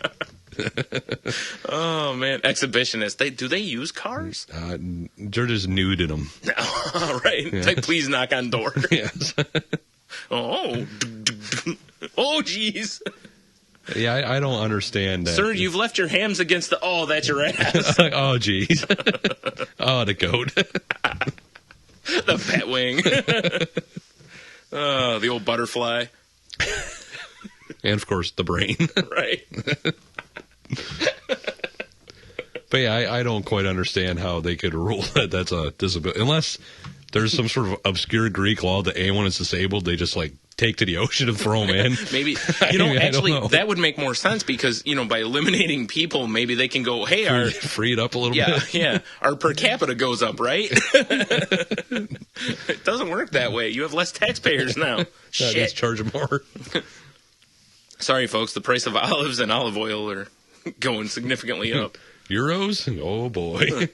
Oh man, exhibitionists. Do they use cars? They're just nude in them. All right. Yeah. Like, please knock on door. Yes. Oh. Oh, jeez. Yeah, I don't understand that. Sir, you've left your hams against the... Oh, that's your ass. Oh, jeez. Oh, the goat. The pet wing. Oh, the old butterfly. And, of course, the brain. Right. But yeah, I don't quite understand how they could rule that that's a disability. Unless there's some sort of obscure Greek law that anyone is disabled, they just, like, take to the ocean and throw them in. Maybe, I don't actually, know. that would make more sense because, by eliminating people, maybe they can go, hey, our... Free it up a little Yeah, bit. yeah. Our per capita goes up, right? It doesn't work that way. You have less taxpayers now. Yeah, Shit. just charge them more. Sorry, folks. The price of olives and olive oil are going significantly up. Euros? Oh, boy.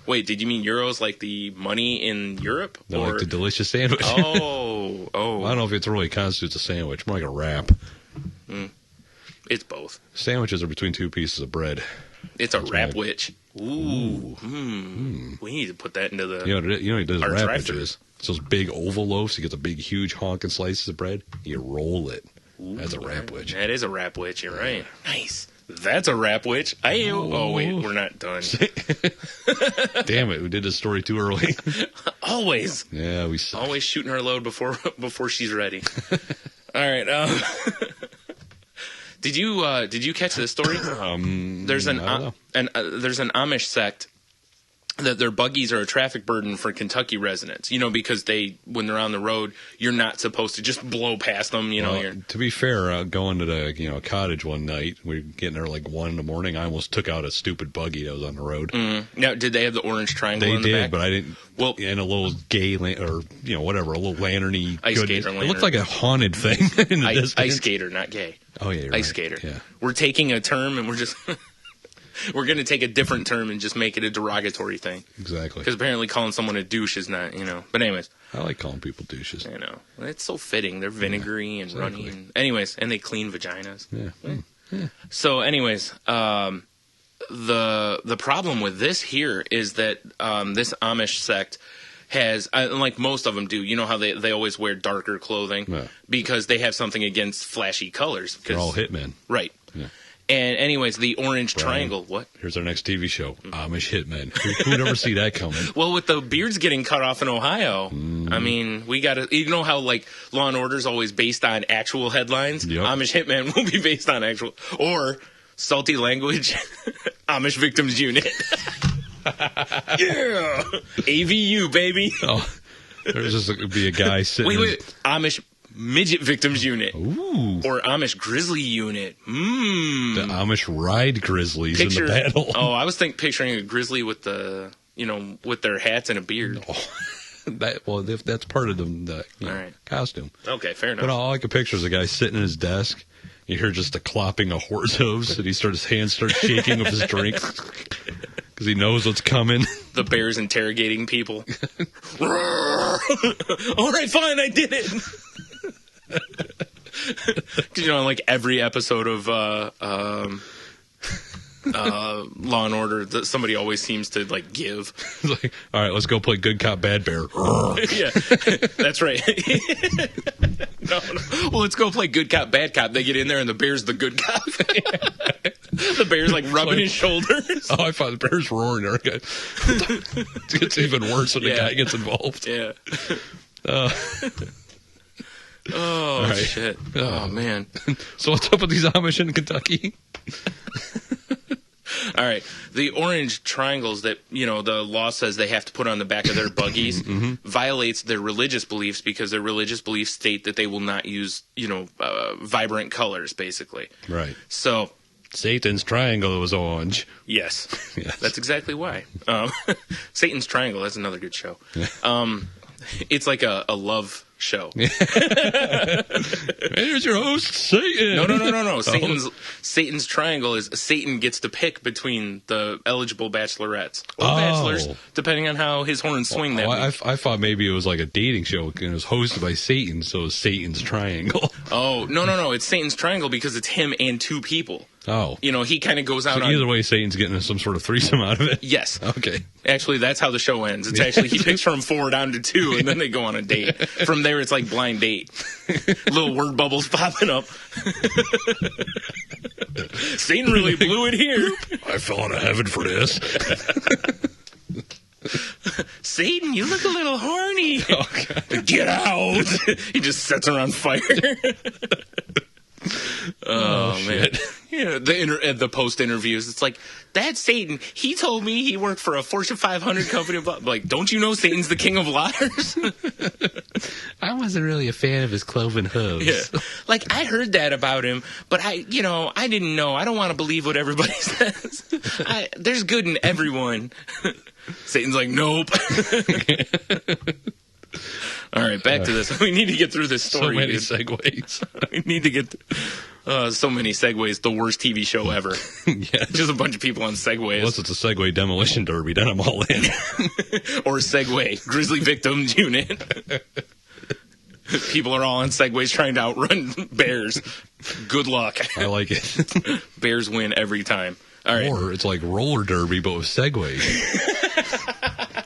Wait, did you mean euros like the money in Europe? No, like the delicious sandwich. Oh. I don't know if it really constitutes a sandwich. More like a wrap. It's both. Sandwiches are between two pieces of bread. It's a That's wrap right. witch. Ooh. We need to put that into the... You know what it does Our wrap drive-thru. is? It's those big oval loaves. You get the big, huge honking slices of bread. You roll it. That's a wrap witch. That is a wrap witch. You're right. Nice. That's a wrap witch. Oh, wait. We're not done. Damn it. We did this story too early. Always. Yeah, we suck. Always shooting her load before she's ready. All right. Did you catch this story? There's I don't know. there's an Amish sect that their buggies are a traffic burden for Kentucky residents. Because when they're on the road, you're not supposed to just blow past them. Well, to be fair, going to the cottage one night, we were getting there like 1 a.m. I almost took out a stupid buggy that was on the road. Now, did they have the orange triangle They in the did, back? but I didn't. Well- and a little gay or whatever, a little lanterny. Ice goodness. skater It lantern. looked like a haunted thing in the distance. Ice skater, not gay. Oh yeah, you're Ice right. skater. Yeah, We're taking a term and we're just we're going to take a different term and just make it a derogatory thing. exactly. Because apparently calling someone a douche is not, But anyways, I like calling people douches. it's so fitting. They're vinegary and exactly. runny. And, anyways, and they clean vaginas. Yeah. So, anyways, the problem with this here is that this Amish sect has, like most of them do, you know how they always wear darker clothing Yeah. because they have something against flashy colors. They're all hitmen. Right. Yeah. And anyways, the orange Brian. triangle. What? Here's our next TV show, Amish Hitmen. Who'd ever see that coming? Well, with the beards getting cut off in Ohio, I mean, we got to, how like Law and Order is always based on actual headlines. Yep. Amish Hitman will be based on actual, or salty language, Amish Victims Unit. Yeah, AVU baby. Oh, there's just be a guy sitting. Wait, Amish Midget Victims Unit. Ooh, Or Amish Grizzly Unit. the Amish ride grizzlies in the battle. Oh, I was picturing a grizzly with the, with their hats and a beard. If that's part of the All right. costume. Okay, fair enough. But all I can picture is a guy sitting in his desk. You hear just the clopping of horse hooves, and his hands start shaking with his drink because he knows what's coming. The bear's interrogating people. All right, fine, I did it. Because like every episode of Law and Order, somebody always seems to like give. It's like, all right, let's go play good cop, bad bear. Yeah, that's right. No. Well, let's go play good cop, bad cop. They get in there and the bear's the good cop. The bear's like rubbing his shoulders. Oh, I thought the bear's roaring. It gets even worse when the Yeah. guy gets involved. Yeah. All right. Shit. Oh man. So what's up with these Amish in Kentucky? All right. The orange triangles that, the law says they have to put on the back of their buggies violates their religious beliefs because their religious beliefs state that they will not use, vibrant colors, basically. Right. So, Satan's triangle was orange. yes. Yes. That's exactly why. Satan's Triangle, that's another good show. It's like a love show. Here's your host, Satan. No. Satan's triangle is Satan gets to pick between the eligible bachelorettes or bachelors, depending on how his horns swing that week. I thought maybe it was like a dating show and it was hosted by Satan, so it was Satan's triangle. Oh, no. It's Satan's triangle because it's him and two people. Oh. He kind of goes out so either way, Satan's getting some sort of threesome out of it? Yes. Okay. Actually, that's how the show ends. It's actually he picks from 4 down to 2, and then they go on a date. From there, it's like blind date. Little word bubbles popping up. Satan really blew it here. I fell out of heaven for this. Satan, you look a little horny. Oh, God. Get out. He just sets her on fire. Oh man! Yeah, the post interviews. It's like, that's Satan. He told me he worked for a Fortune 500 company. Like, don't you know Satan's the king of liars? I wasn't really a fan of his cloven hooves. Yeah. Like, I heard that about him, but I didn't know. I don't want to believe what everybody says. There's good in everyone. Satan's like, nope. All right, back to this. We need to get through this story. So many segues. We need to get so many segues. The worst TV show ever. Yeah. Just a bunch of people on segways. Unless it's a Segway demolition derby, then I'm all in. Or Segway, Grizzly Victims Unit. People are all on segways trying to outrun bears. Good luck. I like it. Bears win every time. All right. Or it's like roller derby, but with segways.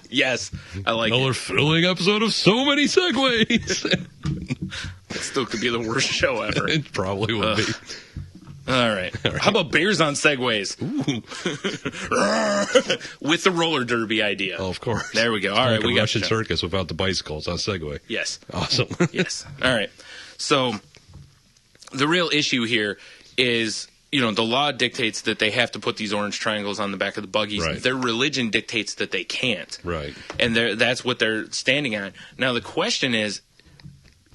Yes, I like Another thrilling episode of So Many Segways. It still could be the worst show ever. It probably would be. All right. How about bears on segways? With the roller derby idea. Oh, of course. There we go. All like right, we a got Russian the circus without the bicycles on Segway. Yes. Awesome. Yes. All right. So the real issue here is, the law dictates that they have to put these orange triangles on the back of the buggies. Right. Their religion dictates that they can't. Right. And that's what they're standing on. Now, the question is,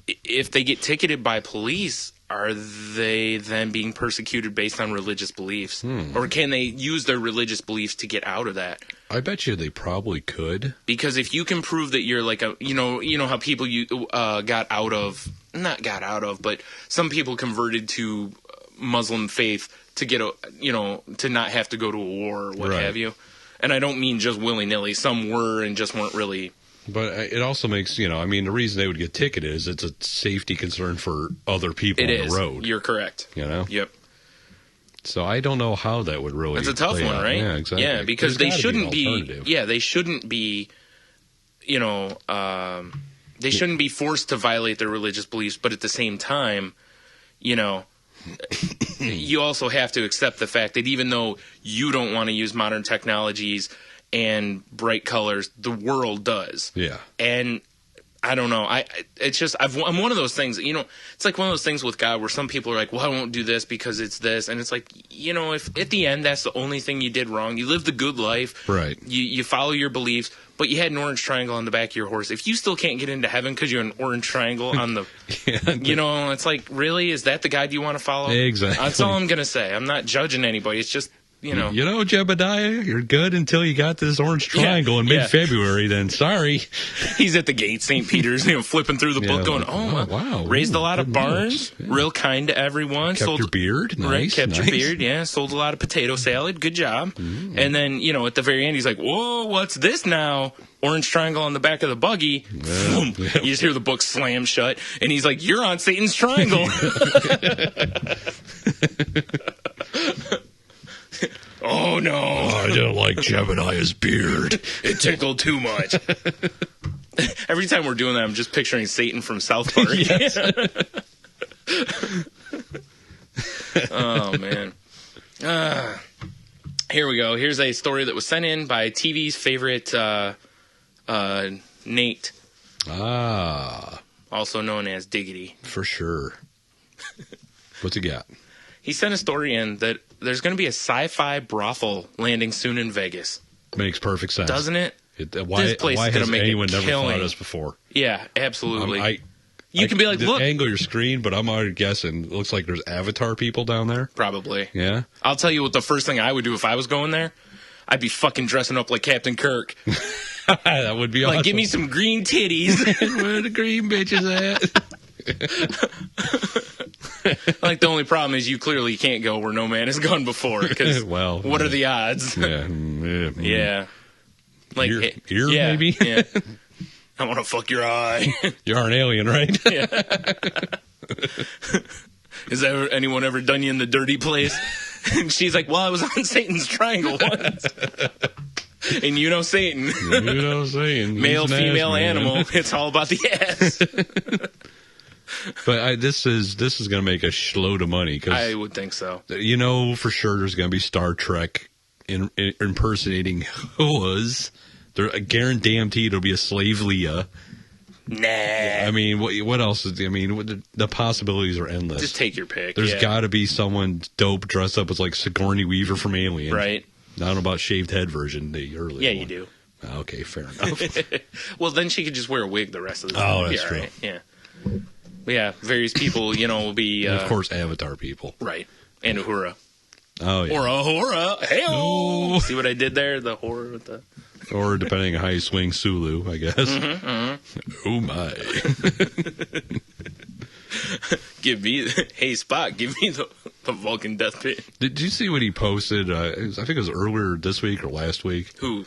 if they get ticketed by police, are they then being persecuted based on religious beliefs? Or can they use their religious beliefs to get out of that? I bet you they probably could. Because if you can prove that you're like how people but some people converted to Muslim faith to get to not have to go to a war or what have you. And I don't mean just willy-nilly. Some were and just weren't really. But it also makes, the reason they would get ticketed is it's a safety concern for other people on the road. You're correct. Yep. So I don't know how that would really. It's a tough one, out. right? Yeah, exactly. Yeah, because they shouldn't be. Yeah, they shouldn't be. They shouldn't be forced to violate their religious beliefs, but at the same time, you also have to accept the fact that even though you don't want to use modern technologies and bright colors, the world does. Yeah. And I don't know. I'm one of those things, it's like one of those things with God where some people are like, well, I won't do this because it's this. And it's like, if at the end that's the only thing you did wrong, you lived a good life. Right. You follow your beliefs, but you had an orange triangle on the back of your horse. If you still can't get into heaven because you're an orange triangle on the, it's like, really? Is that the God you want to follow? Exactly. That's all I'm going to say. I'm not judging anybody. It's just, Jebediah, you're good until you got this orange triangle in mid-February. Then sorry, he's at the gate, St. Peter's, flipping through the book, going, "Oh, wow, raised a lot of barns, real kind to everyone, kept your beard, nice, right? Kept your nice. beard, yeah. Sold a lot of potato salad, good job." And then at the very end, he's like, "Whoa, what's this now?" Orange triangle on the back of the buggy. Boom. You just hear the book slam shut, and he's like, "You're on Satan's triangle." Oh, no. I don't like Jebediah's beard. It tickled too much. Every time we're doing that, I'm just picturing Satan from South Park. Oh, man. Here we go. Here's a story that was sent in by TV's favorite Nate. Also known as Diggity. For sure. What's he got? He sent a story in that there's going to be a sci-fi brothel landing soon in Vegas. Makes perfect sense. Doesn't it? Why has anyone never thought of this before? Yeah, absolutely. You can be like, look. Angle your screen, but I'm already guessing. It looks like there's Avatar people down there. Probably. Yeah? I'll tell you what the first thing I would do if I was going there. I'd be fucking dressing up like Captain Kirk. That would be awesome. Like, give me some green titties. Where the green bitches at? Like, the only problem is you clearly can't go where no man has gone before. Because Well, what are the odds? Yeah. Yeah. Like, Ear, yeah, maybe? Yeah. I want to fuck your eye. You are an alien, right? Has anyone ever done you in the dirty place? And she's like, well, I was on Satan's triangle once. And you know Satan. You know what I'm saying? Male, He's an female, ass man. animal. It's all about the ass. But this is going to make a shitload of money because I would think so. you know for sure there's going to be Star Trek impersonating whoas. I guarantee it'll be a slave Leah. Nah. I mean, what else is? I mean, the possibilities are endless. Just take your pick. There's got to be someone dope dressed up as like Sigourney Weaver from Alien, Right. I don't know about shaved head version, the early. Yeah, one. you do. Okay, fair enough. Well, then she could just wear a wig the rest of the Oh, time. that's Yeah, true. right. Yeah. But yeah, various people, will be... And of course, Avatar people. Right. And Uhura. Oh, yeah. Or Uhura. Hey-oh! Oh. See what I did there? The horror with the... Or depending on how you swing Sulu, I guess. Oh, my. Give me... Hey, Spock, give me the Vulcan death pit. Did you see what he posted? I think it was earlier this week or last week. Who?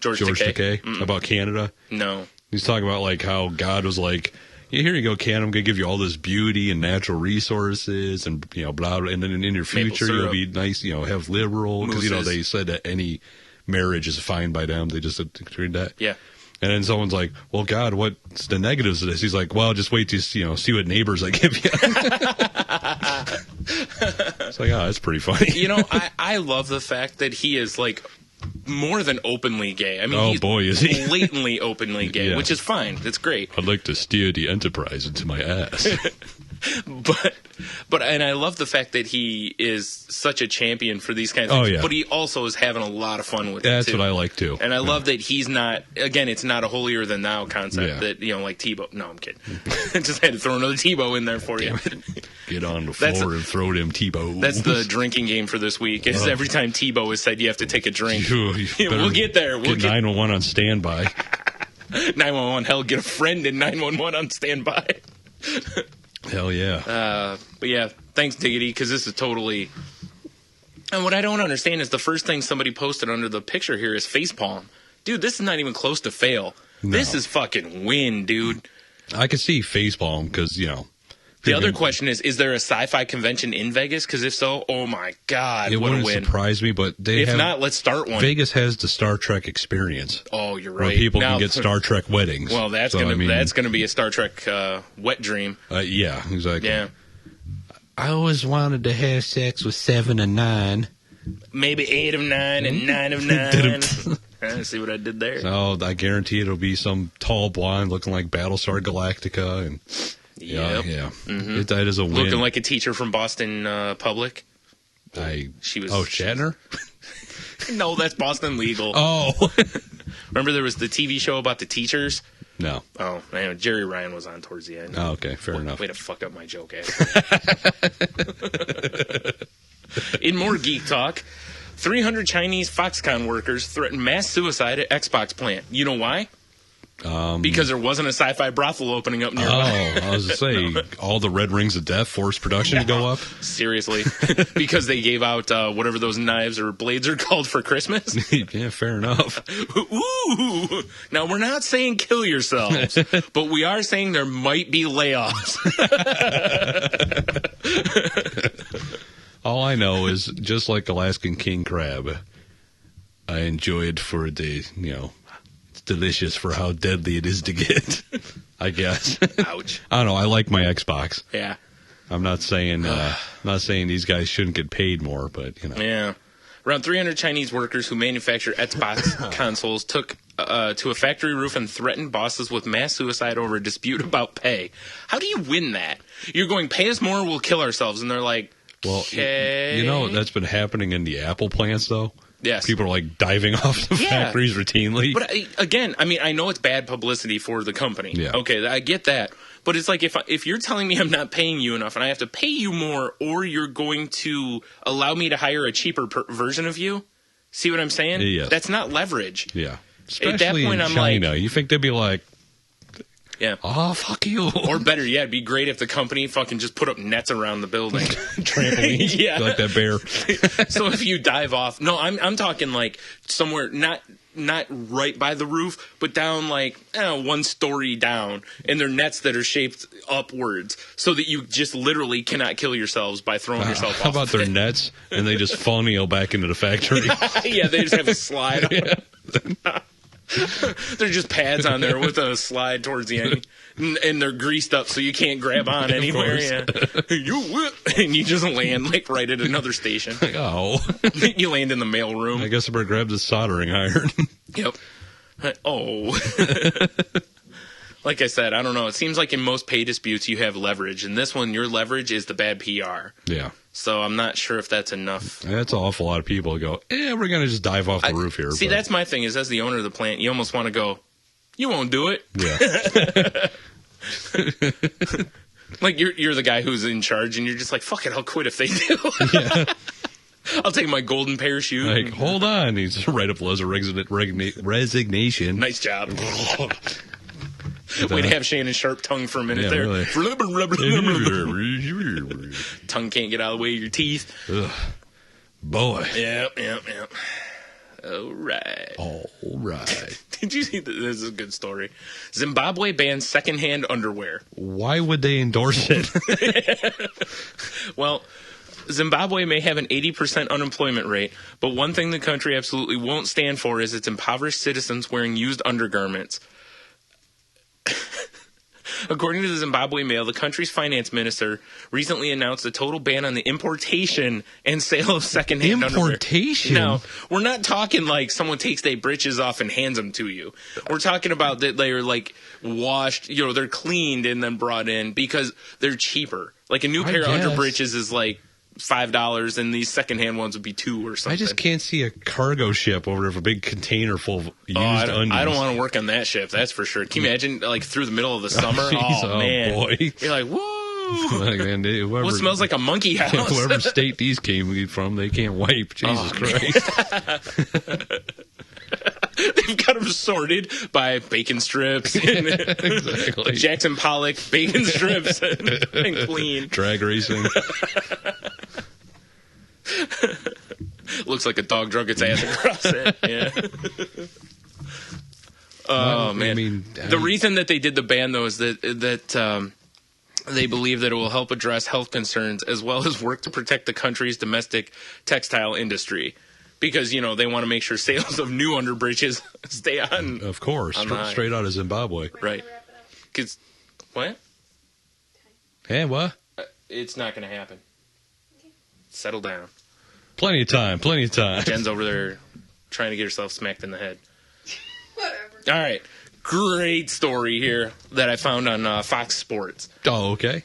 George Takei about Canada. No. He's talking about like how God was like, yeah, here you go, Canada. I'm gonna give you all this beauty and natural resources, and blah blah. And then in your future, you'll be nice. Have liberal because they said that any marriage is fine by them. They just agreed that. Yeah. And then someone's like, well, God, what's the negatives of this? He's like, well, just wait to see what neighbors I give you. It's like, oh, that's pretty funny. I love the fact that he is like more than openly gay. I mean, Oh, he's boy, is he. blatantly openly gay, Yeah. which is fine. That's great. I'd like to steer the Enterprise into my ass. But and I love the fact that he is such a champion for these kinds of Oh, things. yeah. But he also is having a lot of fun with it That's too. what I like too. And I love that he's not, again, it's not a holier than thou concept Yeah. that, like Tebow. No, I'm kidding. Just had to throw another Tebow in there for you. Get on the floor and throw them T-bows. That's the drinking game for this week. Is every time Tebow is said, you have to take a drink. You We'll get there. We'll get get 911 on standby. 911. Hell, get a friend in 911 on standby. Hell yeah. But yeah, thanks, Diggity, because this is totally... And what I don't understand is the first thing somebody posted under the picture here is facepalm. Dude, this is not even close to fail. No. This is fucking win, dude. I could see facepalm because, The other question is there a sci-fi convention in Vegas? Because if so, oh my God, it what a wouldn't win. surprise me, but If not, let's start one. Vegas has the Star Trek experience. Oh, you're Where right. people Now, can get Star Trek weddings. Well, that's So, gonna be a Star Trek wet dream. Yeah, exactly. Yeah. I always wanted to have sex with 7 and 9. Maybe 8 of 9 and 9 of 9. See what I did there? So I guarantee it'll be some tall blonde looking like Battlestar Galactica, and Yep. yeah. That is a win. Looking like a teacher from Boston Public. She was. Oh, Shatner? No, that's Boston Legal. Oh, Remember there was the TV show about the teachers? no. Oh, anyway, Jerry Ryan was on towards the end. Oh, okay, fair enough. Way to fuck up my joke, In more geek talk, 300 Chinese Foxconn workers threaten mass suicide at Xbox plant. You know why? Because there wasn't a sci-fi brothel opening up nearby. Oh, I was to say, all the red rings of death forced production to go up. Seriously. Because they gave out whatever those knives or blades are called for Christmas. Yeah, fair enough. Ooh. Now, we're not saying kill yourselves, but we are saying there might be layoffs. All I know is, just like Alaskan king crab, I enjoy it for the, it's delicious for how deadly it is to get, I guess. Ouch. I don't know. I like my Xbox. Yeah. I'm not saying these guys shouldn't get paid more, but, Yeah. Around 300 Chinese workers who manufacture Xbox consoles took to a factory roof and threatened bosses with mass suicide over a dispute about pay. How do you win that? You're going, pay us more, we'll kill ourselves. And they're like, Well, okay. That's been happening in the Apple plants, though. Yes. People are like diving off the factories routinely. But again, I know it's bad publicity for the company. Yeah. Okay, I get that. But it's like if you're telling me I'm not paying you enough and I have to pay you more, or you're going to allow me to hire a cheaper version of you. See what I'm saying? Yes. That's not leverage. Yeah. Especially point, in I'm China. like, You think they'd be like, yeah. oh, fuck you. Or better yet, it'd be great if the company fucking just put up nets around the building. Trampolines. Yeah. Like that bear. So if you dive off, no, I'm talking like somewhere not right by the roof, but down like 1 story down, and they're nets that are shaped upwards, so that you just literally cannot kill yourselves by throwing yourself How off. about their nets and they just funnel back into the factory? Yeah, they just have a slide on them. They're just pads on there with a slide towards the end, and they're greased up so you can't grab on anywhere. Yeah. You whip, and you just land like right at another station. Oh. You land in the mail room. I guess I better grab the soldering iron. Yep. Oh. Like I said, I don't know. It seems like in most pay disputes you have leverage. In this one, your leverage is the bad PR. Yeah. So I'm not sure if that's enough. That's an awful lot of people who go, we're going to just dive off the roof here. See, but- that's my thing, is as the owner of the plant, you almost want to go, you won't do it. Yeah. Like you're the guy who's in charge, and you're just like, fuck it, I'll quit if they do. Yeah. I'll take my golden parachute. Like, hold on. He's right up as a resignation. Nice job. Way to have Shannon Sharp tongue for a minute there. Really. Tongue can't get out of the way of your teeth. Ugh. Boy. Yep. All right. All right. Did you see this? This is a good story. Zimbabwe bans secondhand underwear. Why would they endorse it? Well, Zimbabwe may have an 80% unemployment rate, but one thing the country absolutely won't stand for is its impoverished citizens wearing used undergarments. According to the Zimbabwe Mail, the country's finance minister recently announced a total ban on the importation and sale of secondhand underwear. Importation? Now, we're not talking like someone takes their britches off and hands them to you. We're talking about that they're like washed, they're cleaned and then brought in because they're cheaper. Like a new pair of underbritches is like $5, and these secondhand ones would be $2 or something. I just can't see a cargo ship over there with a big container full of used undies. I don't want to work on that ship, that's for sure. Can you imagine, like, through the middle of the summer? Oh, man. Boy. You're like, woo! Like, man, whoever, What smells like a monkey house? whoever state these came from, they can't wipe. Jesus Christ. They've got them sorted by bacon strips and Exactly. Jackson Pollock bacon strips and clean. Drag racing. Looks like a dog drug its ass across it. Yeah. Oh, man. I mean, the reason that they did the ban, though, is that they believe that it will help address health concerns as well as work to protect the country's domestic textile industry. Because, they want to make sure sales of new underbridges stay on. Of course. On the high. Straight out of Zimbabwe. Right. Because, what? Hey, what? It's not going to happen. Settle down. Plenty of time. Jen's over there trying to get herself smacked in the head. Whatever. All right. Great story here that I found on Fox Sports. Oh, okay.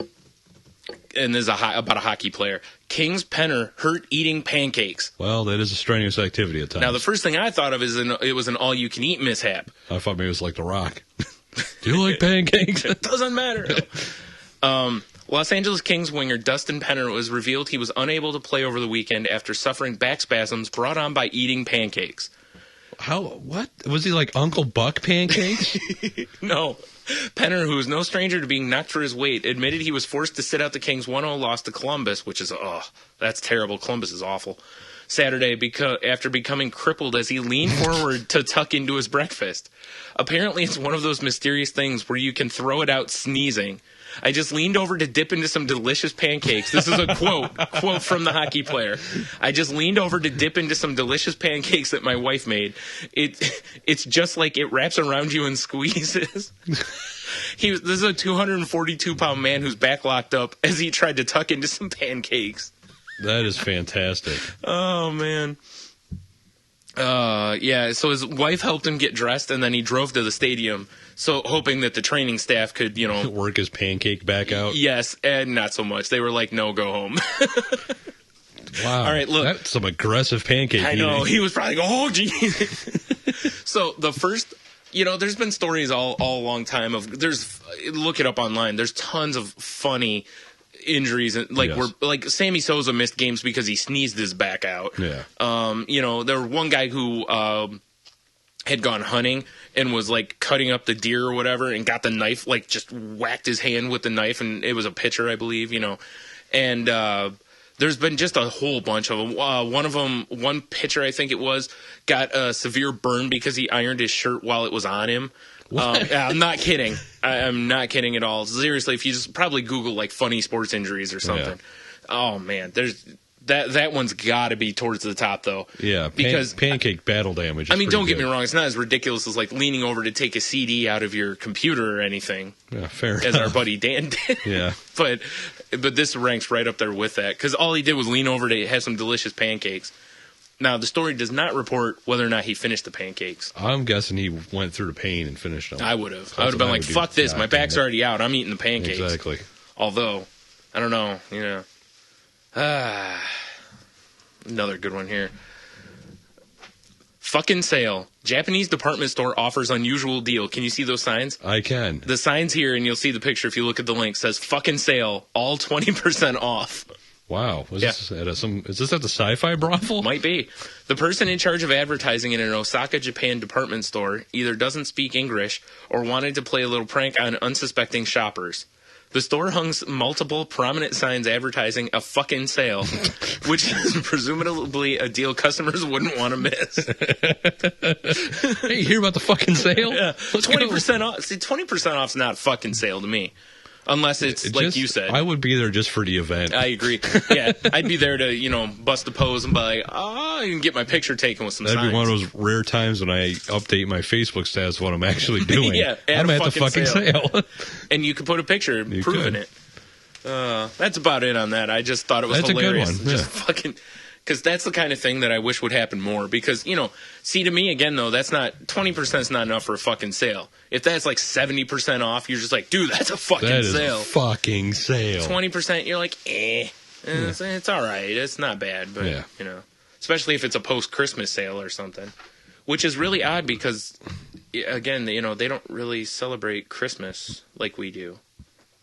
And this is about a hockey player. Kings penner hurt eating pancakes. Well, that is a strenuous activity at times. Now, the first thing I thought of is it was an all-you-can-eat mishap. I thought maybe it was like The Rock. Do you like pancakes? It doesn't matter. Los Angeles Kings winger Dustin Penner was revealed he was unable to play over the weekend after suffering back spasms brought on by eating pancakes. How? What? Was he like Uncle Buck pancakes? No. Penner, who is no stranger to being knocked for his weight, admitted he was forced to sit out the Kings' 1-0 loss to Columbus, which is, that's terrible. Columbus is awful. Saturday after becoming crippled as he leaned forward to tuck into his breakfast. Apparently, it's one of those mysterious things where you can throw it out sneezing. I just leaned over to dip into some delicious pancakes. This is a quote from the hockey player. I just leaned over to dip into some delicious pancakes that my wife made. It's just like it wraps around you and squeezes. This is a 242-pound man who's back locked up as he tried to tuck into some pancakes. That is fantastic. Oh, man. Yeah, so his wife helped him get dressed, and then he drove to the stadium, so hoping that the training staff could, Work his pancake back out. Yes, and not so much. They were like, no, go home. Wow. All right, look. That's some aggressive pancake I know. eating. He was probably going, oh, geez. So the first, there's been stories all long time of, look it up online. There's tons of funny injuries, and like Sammy Sosa missed games because he sneezed his back out. Yeah. There was one guy who had gone hunting and was like cutting up the deer or whatever and got the knife, like just whacked his hand with the knife, and it was a pitcher, I believe, and there's been just a whole bunch of them. One pitcher, I think it was, got a severe burn because he ironed his shirt while it was on him. I'm not kidding. I'm not kidding at all. Seriously, if you just probably Google like funny sports injuries or something. Yeah. Oh man, there's that one's got to be towards the top though. Yeah, because pancake battle damage. I mean, don't get me wrong. It's not as ridiculous as like leaning over to take a CD out of your computer or anything. Yeah, fair. As our buddy Dan did. Yeah, but this ranks right up there with that because all he did was lean over to have some delicious pancakes. Now, the story does not report whether or not he finished the pancakes. I'm guessing he went through the pain and finished them. I would have. I would have been like, fuck this. My back's already out. I'm eating the pancakes. Exactly. Although, I don't know. Another good one here. Fucking sale. Japanese department store offers unusual deal. Can you see those signs? I can. The signs here, and you'll see the picture if you look at the link, says fucking sale. All 20% off. Wow. Is this at the Sci-Fi brothel? Might be. The person in charge of advertising in an Osaka, Japan department store either doesn't speak English or wanted to play a little prank on unsuspecting shoppers. The store hung multiple prominent signs advertising a fucking sale, which is presumably a deal customers wouldn't want to miss. Hey, you hear about the fucking sale? Yeah. 20% off. See, 20% off's not fucking sale to me. Unless it's like you said. I would be there just for the event. I agree. Yeah, I'd be there to, bust a pose and be like, and get my picture taken with some signs. That'd be one of those rare times when I update my Facebook status what I'm actually doing. Yeah, I'm at the fucking sale. And you could put a picture proving it. That's about it on that. I just thought it was hilarious. That's a good one. Just fucking... Because that's the kind of thing that I wish would happen more. Because, see, to me, again, though, that's not... 20% is not enough for a fucking sale. If that's like 70% off, you're just like, dude, that's a fucking sale. That is a fucking sale. 20%, you're like, It's all right. It's not bad. But, especially if it's a post-Christmas sale or something. Which is really odd because, again, they don't really celebrate Christmas like we do.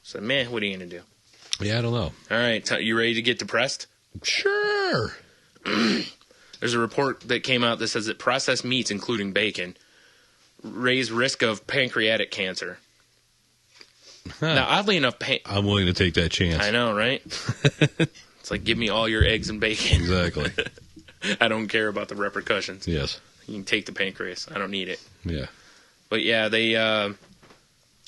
So, what are you going to do? Yeah, I don't know. All right. You ready to get depressed? Sure. There's a report that came out that says that processed meats, including bacon, raise risk of pancreatic cancer. Huh. Now, oddly enough... I'm willing to take that chance. I know, right? It's like, give me all your eggs and bacon. Exactly. I don't care about the repercussions. Yes. You can take the pancreas. I don't need it. Yeah. But yeah, they...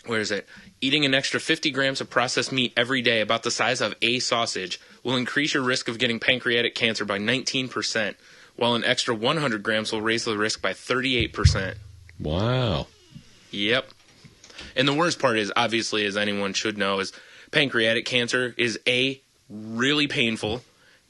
where is it? Eating an extra 50 grams of processed meat every day, about the size of a sausage, will increase your risk of getting pancreatic cancer by 19%, while an extra 100 grams will raise the risk by 38%. Wow. Yep. And the worst part is, obviously, as anyone should know, is pancreatic cancer is A, really painful,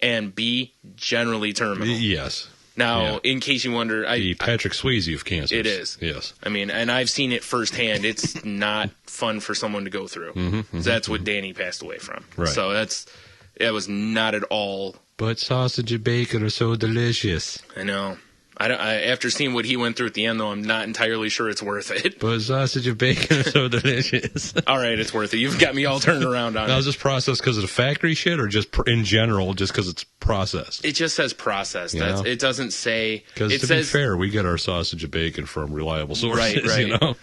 and B, generally terminal. Yes. Now, in case you wonder... the Patrick Swayze of cancer. It is. Yes. I mean, and I've seen it firsthand. It's not fun for someone to go through. That's what Danny passed away from. Right. So that was not at all... But sausage and bacon are so delicious. I know. After seeing what he went through at the end, though, I'm not entirely sure it's worth it. But sausage and bacon are so delicious. All right, it's worth it. You've got me all turned around on it. Now, is this processed because of the factory shit or just in general, just because it's processed? It just says processed. It doesn't say... Because to be fair, we get our sausage and bacon from reliable sources, right.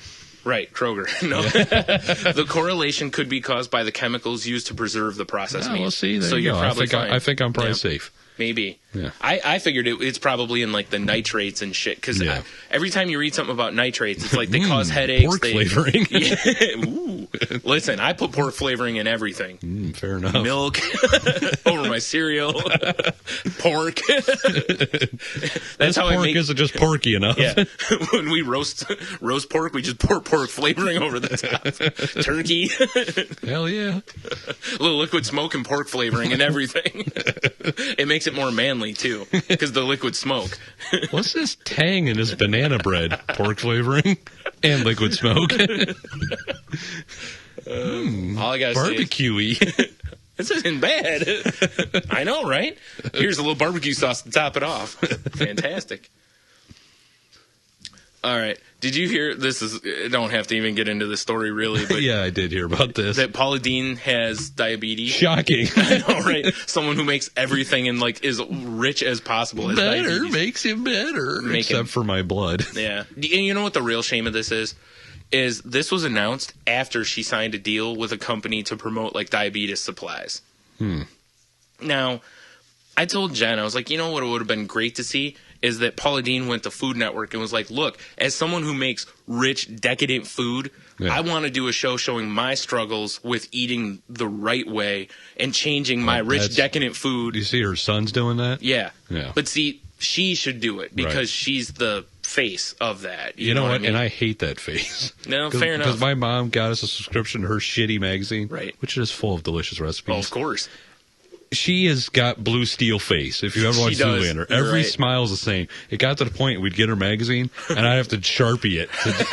Right, Kroger. No. The correlation could be caused by the chemicals used to preserve the processed meat. We'll see. So you're probably fine. I think I'm probably safe. Maybe. Yeah. I figured it's probably in like the nitrates and shit. Because every time you read something about nitrates, it's like they cause headaches. Pork flavoring. Ooh. Listen, I put pork flavoring in everything. Fair enough. Milk over my cereal. Pork. That's how pork I make. Isn't just porky enough. Yeah. When we roast pork, we just pour pork flavoring over the top. Turkey. Hell yeah. A little liquid smoke and pork flavoring and everything. It makes it more manly too, because the liquid smoke. What's this tang in this banana bread? Pork flavoring and liquid smoke. All I gotta barbecue-y. say, this isn't bad. I know, right? Here's a little barbecue sauce to top it off. Fantastic. All right. Did you hear this? I don't have to even get into the story really, but Yeah, I did hear about this. that Paula Deen has diabetes. Shocking. I know, right? Someone who makes everything and like is rich as possible. Has Better diabetes. makes him better. Make Except him- for my blood. Yeah. And you know what the real shame of this is? Is this was announced after she signed a deal with a company to promote like diabetes supplies. Now, I told Jen, I was like, you know what it would have been great to see is that Paula Deen went to Food Network and was like, look, as someone who makes rich, decadent food, Yeah. I want to do a show showing my struggles with eating the right way and changing my rich, that's- decadent food. Do you see her son's doing that? Yeah. Yeah. But see, she should do it because Right. she's the face of that. You know what? I mean? And I hate that face. No, fair enough. Because my mom got us a subscription to her shitty magazine, Right. which is full of delicious recipes. Oh, of course. She has got blue steel face. If you ever watch She does. Zoolander, You're every right. smile's the same. It got to the point we'd get her magazine, and I'd have to Sharpie it.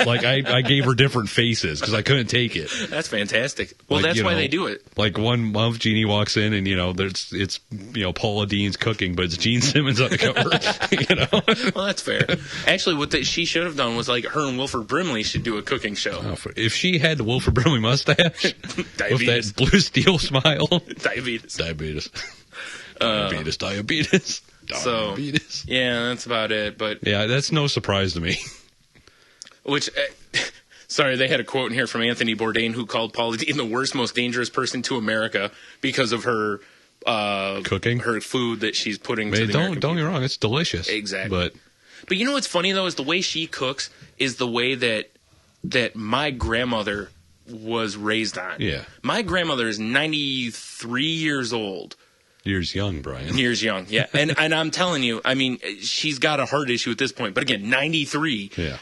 Like I gave her different faces because I couldn't take it. That's fantastic. Well, Like, that's you why know, they do it. Like one month, Jeannie walks in, and it's Paula Deen's cooking, but it's Gene Simmons on the cover. Well, that's fair. Actually, what she should have done was like her and Wilford Brimley should do a cooking show. If she had the Wilford Brimley mustache with Diabetes. that blue steel smile, Diabetes. diabetes. Diabetes. So- Diabetes. Yeah, that's about it. But Yeah, that's no surprise to me. which, sorry, they had a quote in here from Anthony Bourdain who called Paula Deen the worst, most dangerous person to America because of her Cooking. her food that she's putting to Man, the don't American get me people. wrong, it's delicious. Exactly. But But you know what's funny though is the way she cooks is the way that my grandmother was raised on. Yeah. My grandmother is 93 years old. years young, Brian. Years young, yeah. And I'm telling you, I mean, she's got a heart issue at this point. But again, 93. Yeah.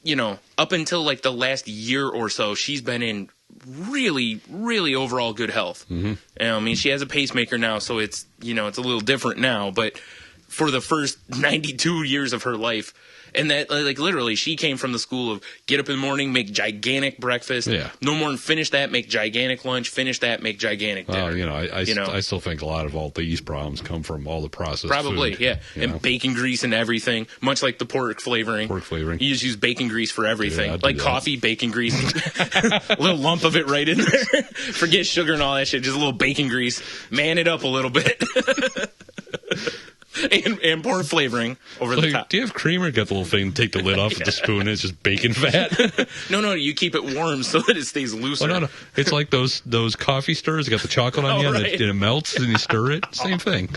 You know, up until like the last year or so, she's been in really, really overall good health. Mm-hmm. I mean, she has a pacemaker now, so it's a little different now. But for the first 92 years of her life, and that like literally, she came from the school of get up in the morning, make gigantic breakfast. Yeah. No more than finish that, make gigantic lunch. Finish that, make gigantic dinner. Well, I still think a lot of all these problems come from all the processed Probably, food, yeah. you And know? bacon grease and everything, much like the pork flavoring. Pork flavoring. You just use bacon grease for everything. Yeah, I'd do like that. coffee, bacon grease. A little lump of it right in there. Forget sugar and all that shit. Just a little bacon grease. Man it up a little bit. and pour flavoring over the Like, top. do you have creamer? Got the little thing, take the lid off with the spoon, and it's just bacon fat. No, you keep it warm so that it stays looser. Oh, no. It's like those coffee stirrers. You got the chocolate on Oh, you, right. and it melts, and you stir it. Same thing.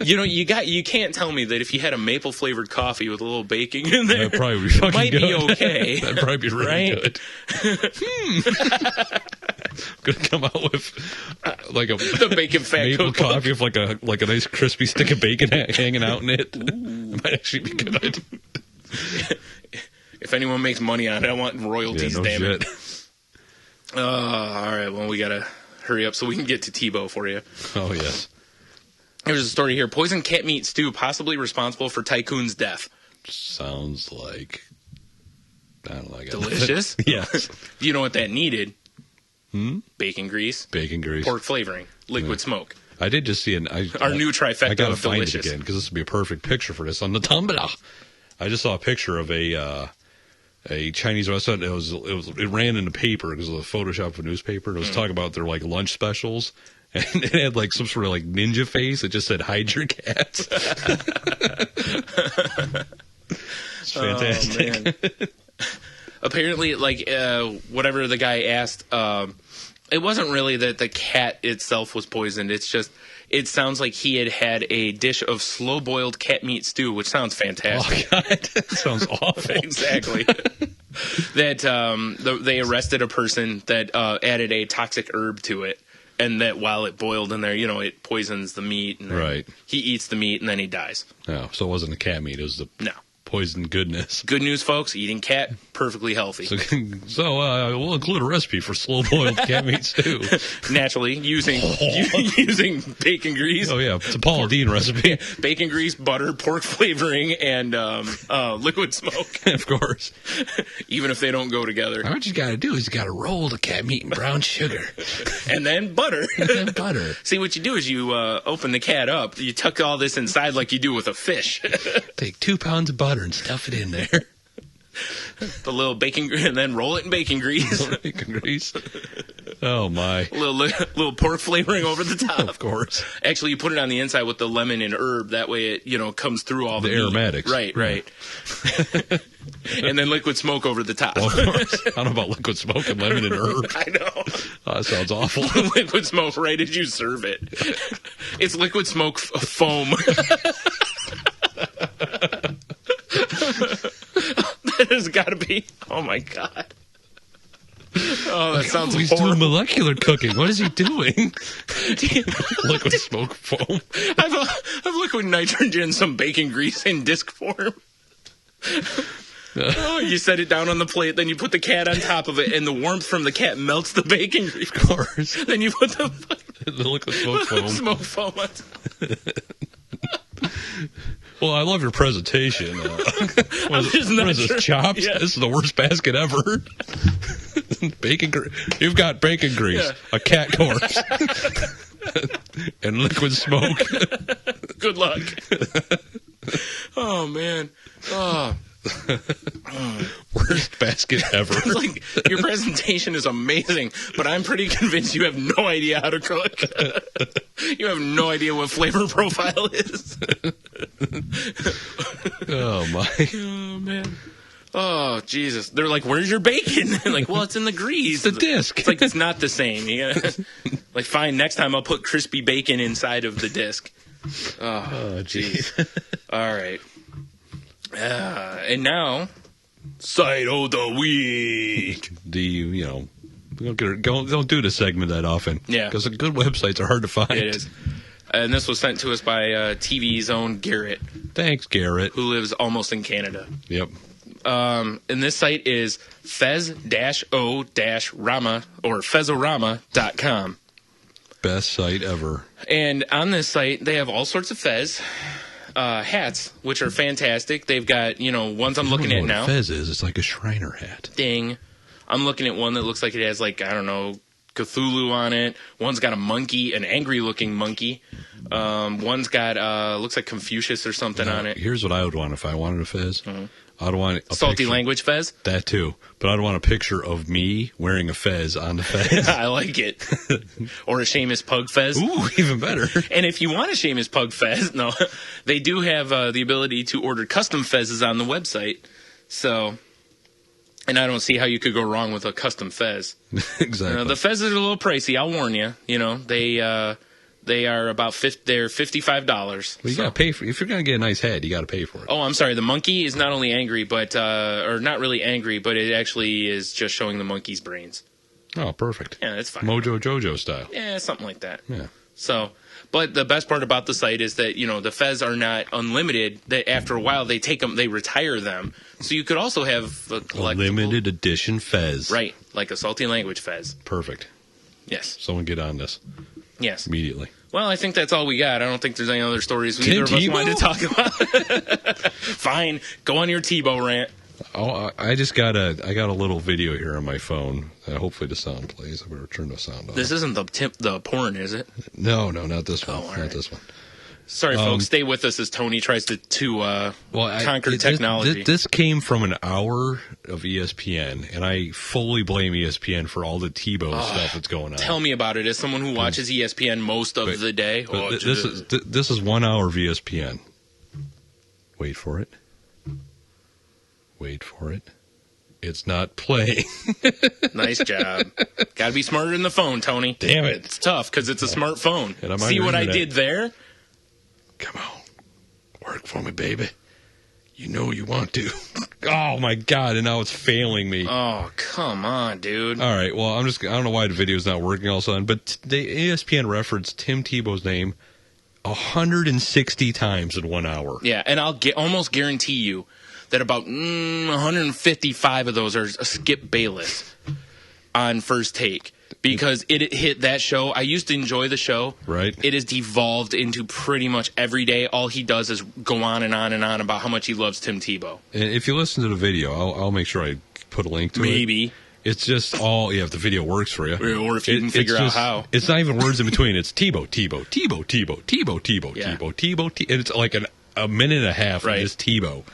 You can't tell me that if you had a maple flavored coffee with a little baking in there, That'd probably be fucking might good. be okay. That'd probably be really Right? good. Gonna come out with like a The bacon fat maple cookbook. coffee with like a nice crispy stick of bacon hanging out in it. It might actually be good. If anyone makes money on it, I want Yeah, royalties, no damn shit. it. All right, well, we got to hurry up so we can get to Tebow for you. Oh yes. There's a story here. Poisoned cat meat stew possibly responsible for Tycoon's death. Sounds like I don't know. I got Delicious? nothing. Yes. Do you know what that needed? Bacon grease, Bacon grease. pork flavoring, liquid smoke. I did just see Our new trifecta I gotta of find delicious. it again because this would be a perfect picture for this on the Tumblr. I just saw a picture of a Chinese restaurant. It ran in the paper because of the Photoshop of a newspaper. And it was talking about their like lunch specials, and it had like some sort of like ninja face. It just said "Hide your cats." It's fantastic. Oh, man. Apparently, like whatever the guy asked, it wasn't really that the cat itself was poisoned. It's just it sounds like he had a dish of slow boiled cat meat stew, which sounds fantastic. Oh God, that sounds awful. Exactly. That they arrested a person that added a toxic herb to it, and that while it boiled in there, it poisons the meat. And then Right. He eats the meat and then he dies. No, so it wasn't the cat meat. It was the No. poison goodness. Good news, folks. Eating cat, perfectly healthy. So we'll include a recipe for slow boiled cat meat stew. Naturally, using bacon grease. Oh yeah, it's a Paula Deen recipe, Bacon grease, butter, pork flavoring, and liquid smoke. of course. Even if they don't go together. What you got to do is you got to roll the cat meat in brown sugar And then butter. and butter. See, what you do is you open the cat up. You tuck all this inside like you do with a fish. Take 2 pounds of butter and stuff it in there. The little bacon, and then roll it in bacon grease. Bacon grease. Oh my! little pork flavoring over the top. Of course. Actually, you put it on the inside with the lemon and herb. That way, it comes through all the meat. Aromatics. Right. And then liquid smoke over the top. Well, of course. I don't know about liquid smoke and lemon and herb. I know. Oh, that sounds awful. Liquid smoke right as you serve it. It's liquid smoke foam. That has got to be. Oh my god. Oh, that sounds He's horrible. doing molecular cooking. What is he doing? Liquid smoke foam. I've liquid nitrogen, some bacon grease in disc form. Oh, you set it down on the plate, then you put the cat on top of it, and the warmth from the cat melts the bacon grease. Of course. Then you put the liquid smoke foam. smoke foam on top. Well, I love your presentation. What just not is sure. this, chops? Yeah. This is the worst basket ever. Bacon grease. You've got bacon grease, Yeah. a cat corpse, and liquid smoke. Good luck. Oh, man. Oh. Worst basket ever. It's like, your presentation is amazing, but I'm pretty convinced you have no idea how to cook. You have no idea what flavor profile is. Oh, my. Oh, man. Oh, Jesus. They're like, where's your bacon? Like, well, it's in the grease. The disc. It's like, it's not the same. You gotta, like, fine, next time I'll put crispy bacon inside of the disc. Oh, jeez. All right. And now, Side of the Week. Don't do this segment that often. Yeah. Because the good websites are hard to find. It is. And this was sent to us by TV's own Garrett, Thanks, Garrett. who lives almost in Canada. Yep. And this site is fez-o-rama or fezorama.com. Best site ever. And on this site, they have all sorts of Fez hats, which are fantastic. They've got, ones I'm looking at now. What Fez is. It's like a Shriner hat. Ding. I'm looking at one that looks like it has, like, I don't know, Cthulhu on it. One's got a monkey, an angry-looking monkey. One's got, looks like Confucius or something on it. Here's what I would want if I wanted a Fez. I'd want a Salty picture, language Fez. That too. But I'd want a picture of me wearing a Fez on the Fez. I like it. Or a Seamus Pug Fez. Ooh, even better. And if you want a Seamus Pug Fez, no, they do have the ability to order custom Fezes on the website. So, and I don't see how you could go wrong with a custom Fez. Exactly. The Fezes are a little pricey. I'll warn you. They are about they're $55. Well, you gotta pay for. If you're gonna get a nice head, you gotta pay for it. Oh, I'm sorry. The monkey is not only angry, but or not really angry, but it actually is just showing the monkey's brains. Oh, perfect. Yeah, that's fine. Mojo Jojo style. Yeah, something like that. Yeah. So, but the best part about the site is that the Fez are not unlimited. That after a while they take them, they retire them. So you could also have a collectible, limited edition Fez. right? Like a salty language Fez. Perfect. Yes. Someone get on this Yes. immediately. Well, I think that's all we got. I don't think there's any other stories Tim either of us Tebow? wanted to talk about. Fine, go on your Tebow rant. Oh, I got a little video here on my phone. Hopefully the sound plays. I better turn the sound on. This isn't the porn, is it? No, not this one. all Not right. this one. Sorry, folks. Stay with us as Tony tries to conquer technology. This came from an hour of ESPN, and I fully blame ESPN for all the Tebow stuff that's going on. Tell me about it. As someone who watches ESPN most of the day. But this is 1 hour of ESPN. Wait for it. Wait for it. It's not playing. Nice job. Got to be smarter than the phone, Tony. Damn it. It's tough because it's a smartphone. And I'm on See your what I internet. did there? Come on. Work for me, baby. You know you want to. Oh, my God. And now it's failing me. Oh, come on, dude. All right. Well, I don't know why the video's not working all of a sudden, but the ESPN referenced Tim Tebow's name 160 times in 1 hour. Yeah, and I'll almost guarantee you that about 155 of those are Skip Bayless on First Take. Because it hit that show. I used to enjoy the show. Right. It has devolved into pretty much every day. All he does is go on and on and on about how much he loves Tim Tebow. And if you listen to the video, I'll make sure I put a link to it. Maybe. It's just all, if the video works for you. Or if you can figure out how. It's not even words in between. It's Tebow, Tebow, Tebow, Tebow, Tebow, Tebow, Yeah. Tebow, Tebow, and it's like a minute and a half Right. of just Tebow.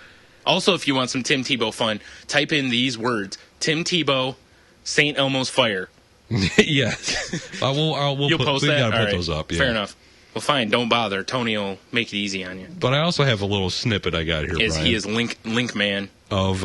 Also, if you want some Tim Tebow fun, type in these words: Tim Tebow, St. Elmo's Fire. Yes. We'll You'll post that? gotta All put right. those up. Yeah. Fair enough. Well, fine. Don't bother. Tony will make it easy on you. But I also have a little snippet I got here, Brian, He is Link Man. of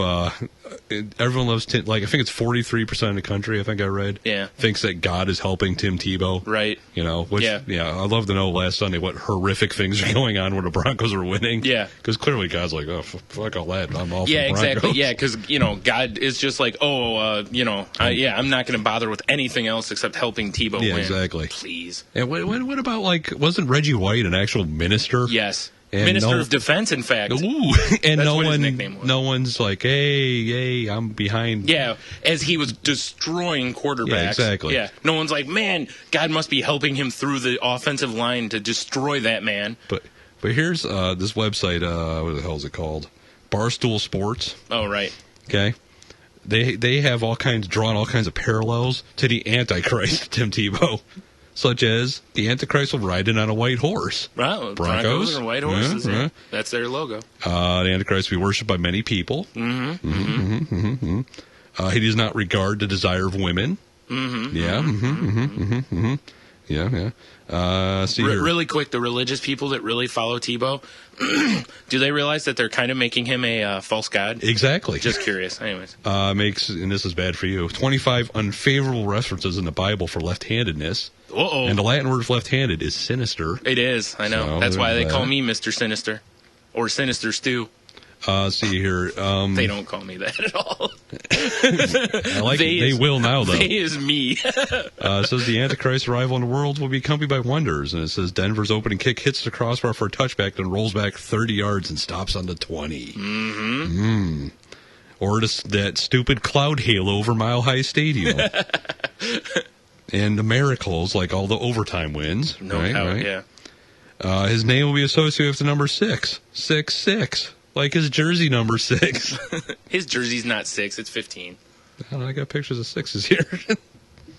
everyone loves Tim. Like, I think it's 43% of the country, I think I read, Yeah. thinks that God is helping Tim Tebow. Right. You know, which, Yeah. I'd love to know last Sunday what horrific things are going on when the Broncos are winning. Yeah. Because clearly God's like, oh, fuck all that. I'm all for Yeah, the Broncos. exactly. Yeah, because, God is just like, I'm not going to bother with anything else except helping Tebow Yeah, win. exactly. Please. And what about, like, wasn't Reggie White an actual minister? Yes. And Minister of Defense, in fact. Ooh, and That's what his nickname was. no one's like, hey, I'm behind. Yeah, as he was destroying quarterbacks. Yeah, exactly. Yeah, no one's like, man, God must be helping him through the offensive line to destroy that man. But here's this website. What the hell is it called? Barstool Sports. Oh, right. Okay, they have drawn all kinds of parallels to the Antichrist, Tim Tebow, such as the Antichrist will ride in on a white horse. Well, Broncos are white horses. Yeah, Yeah. yeah. That's their logo. The Antichrist will be worshipped by many people. He does not regard the desire of women. See here. Really quick, the religious people that really follow Tebow, do they realize that they're kind of making him a false god? Exactly. Just curious. Anyways. Makes, and this is bad for you, 25 unfavorable references in the Bible for left-handedness. Uh-oh. And the Latin word for left-handed is sinister. It is. I know. So, That's why they there's call that. me Mr. Sinister. Or Sinister Stew. See here. They don't call me that at all. I like it. They will now, though. They is me. It says the Antichrist arrival in the world will be accompanied by wonders. And it says Denver's opening kick hits the crossbar for a touchback, then rolls back 30 yards and stops on the 20. Or that stupid cloud halo over Mile High Stadium. And the miracles, like all the overtime wins. No right, doubt, right? yeah. His name will be associated with the number 6. 6-6. Like his jersey number 6. His jersey's not 6, it's 15. I don't know, I got pictures of 6s here.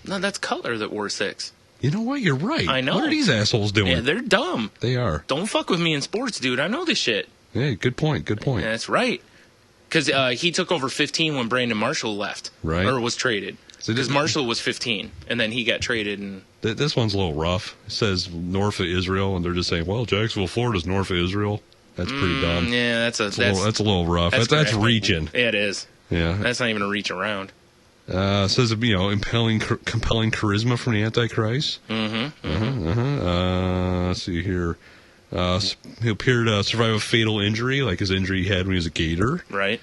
No, that's Cutler that wore 6. You know what? You're right. I know. What are these assholes doing? Yeah, they're dumb. They are. Don't fuck with me in sports, dude. I know this shit. Yeah, good point. Good point. Yeah, that's right. Because he took over 15 when Brandon Marshall left. Right. Or was traded. So Because Marshall was 15, and then he got traded. And This one's a little rough. It says north of Israel, and they're just saying, well, Jacksonville, Florida's north of Israel. That's pretty dumb. Yeah, that's a That's a little rough. That's correct. reaching. Yeah, it is. Yeah. That's not even a reach around. It says, compelling charisma from the Antichrist. Let's see here. He appeared to survive a fatal injury, like his injury he had when he was a Gator. Right.